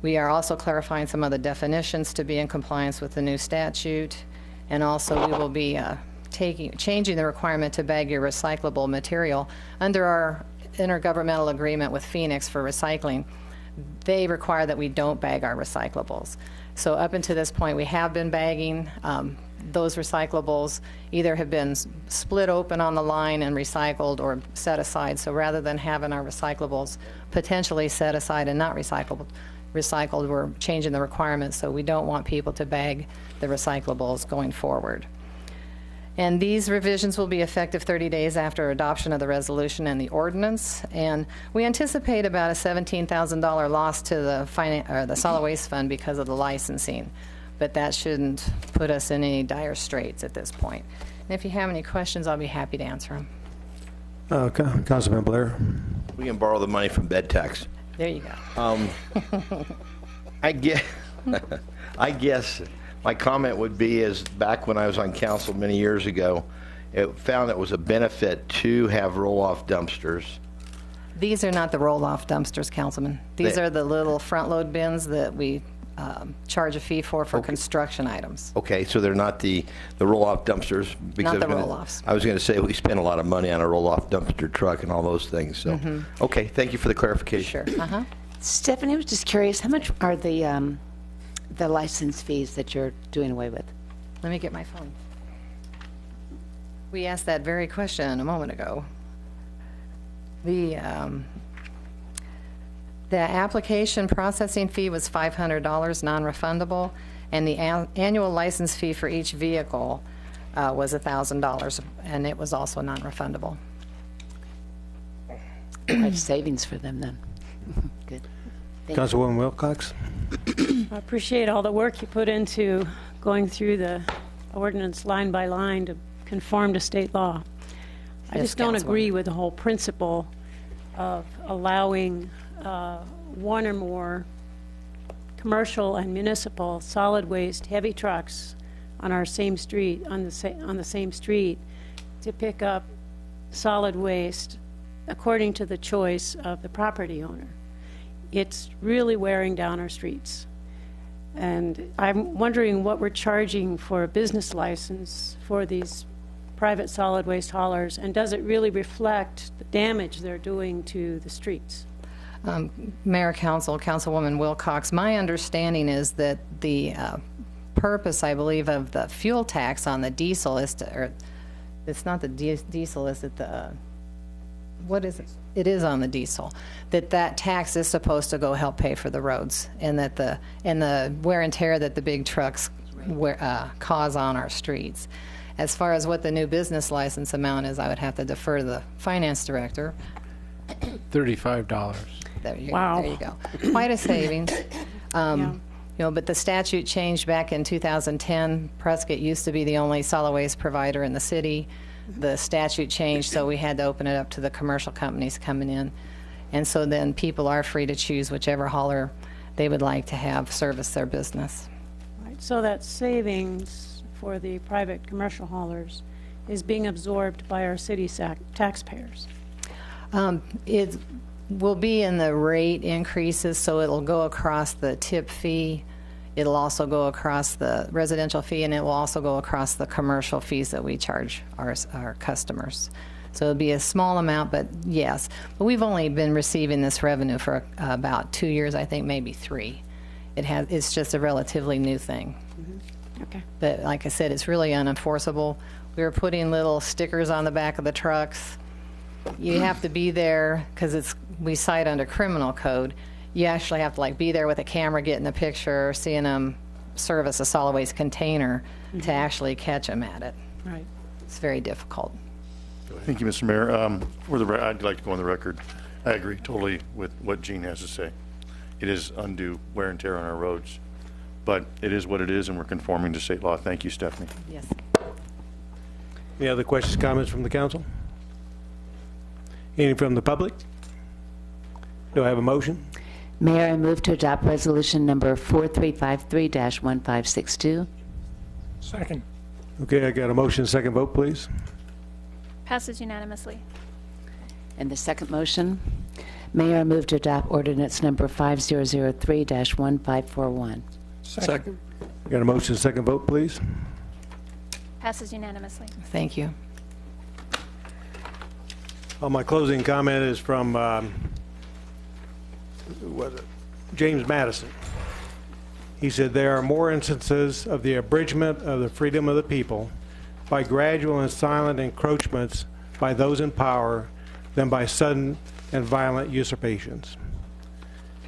We are also clarifying some of the definitions to be in compliance with the new statute. And also, we will be changing the requirement to bag your recyclable material. Under our intergovernmental agreement with Phoenix for recycling, they require that we don't bag our recyclables. So up until this point, we have been bagging. those recyclables either have been split open on the line and recycled or set aside. So rather than having our recyclables potentially set aside and not recycled, we're changing the requirements, so we don't want people to bag the recyclables going forward. And these revisions will be effective 30 days after adoption of the resolution and the ordinance. And we anticipate about a $17,000 loss to the solid waste fund because of the licensing. But that shouldn't put us in any dire straits at this point. And if you have any questions, I'll be happy to answer them. Councilman Blair. We can borrow the money from bed tax. There you go. I guess my comment would be is back when I was on council many years ago, it found it was a benefit to have roll-off dumpsters. These are not the roll-off dumpsters, Councilman. These are the little front-load bins that we charge a fee for construction items. Okay, so they're not the roll-off dumpsters? Not the roll-offs. I was going to say we spend a lot of money on a roll-off dumpster truck and all those things. So, okay, thank you for the clarification. Sure. Stephanie, I was just curious, how much are the license fees that you're doing away with? Let me get my phone. We asked that very question a moment ago. The application processing fee was $500, non-refundable, and the annual license fee for each vehicle was $1,000, and it was also non-refundable. Quite savings for them then. Good. Councilwoman Wilcox. I appreciate all the work you put into going through the ordinance line by line to conform to state law. I just don't agree with the whole principle of allowing one or more commercial and municipal solid waste heavy trucks on our same street, on the same street, to pick up solid waste according to the choice of the property owner. It's really wearing down our streets. And I'm wondering what we're charging for a business license for these private solid waste haulers, and does it really reflect the damage they're doing to the streets? Mayor, Councilwoman Wilcox, my understanding is that the purpose, I believe, of the fuel tax on the diesel is to, or it's not the diesel, is it the, what is it? It is on the diesel, that tax is supposed to go help pay for the roads, and that the wear and tear that the big trucks cause on our streets. As far as what the new business license amount is, I would have to defer to the finance director. $35. Wow. There you go. Quite a savings. You know, but the statute changed back in 2010. Prescott used to be the only solid waste provider in the city. The statute changed, so we had to open it up to the commercial companies coming in. And so then people are free to choose whichever hauler they would like to have service their business. Right. So that savings for the private commercial haulers is being absorbed by our city taxpayers. It will be in the rate increases, so it'll go across the tip fee. It'll also go across the residential fee, and it will also go across the commercial fees that we charge our customers. So it'll be a small amount, but yes. But we've only been receiving this revenue for about 2 years, I think, maybe 3. It's just a relatively new thing. Okay. But like I said, it's really unenforceable. We were putting little stickers on the back of the trucks. You have to be there because we cite under criminal code. You actually have to be there with a camera, getting a picture, seeing them service a solid waste container to actually catch them at it. Right. It's very difficult. Thank you, Mr. Mayor. I'd like to go on the record. I agree totally with what Gene has to say. It is undue wear and tear on our roads, but it is what it is, and we're conforming to state law. Thank you, Stephanie. Yes. Any other questions, comments from the council? Any from the public? Do I have a motion? Mayor, I move to adopt resolution number 4353-1562. Second. Okay, I got a motion, second vote, please. Passes unanimously. And the second motion, Mayor, I move to adopt ordinance number 5003-1541. Second. I got a motion, second vote, please. Passes unanimously. Thank you. My closing comment is from James Madison. He said, there are more instances of the abridgment of the freedom of the people by gradual and silent encroachments by those in power than by sudden and violent usurpations.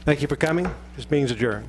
Thank you for coming. This meeting's adjourned.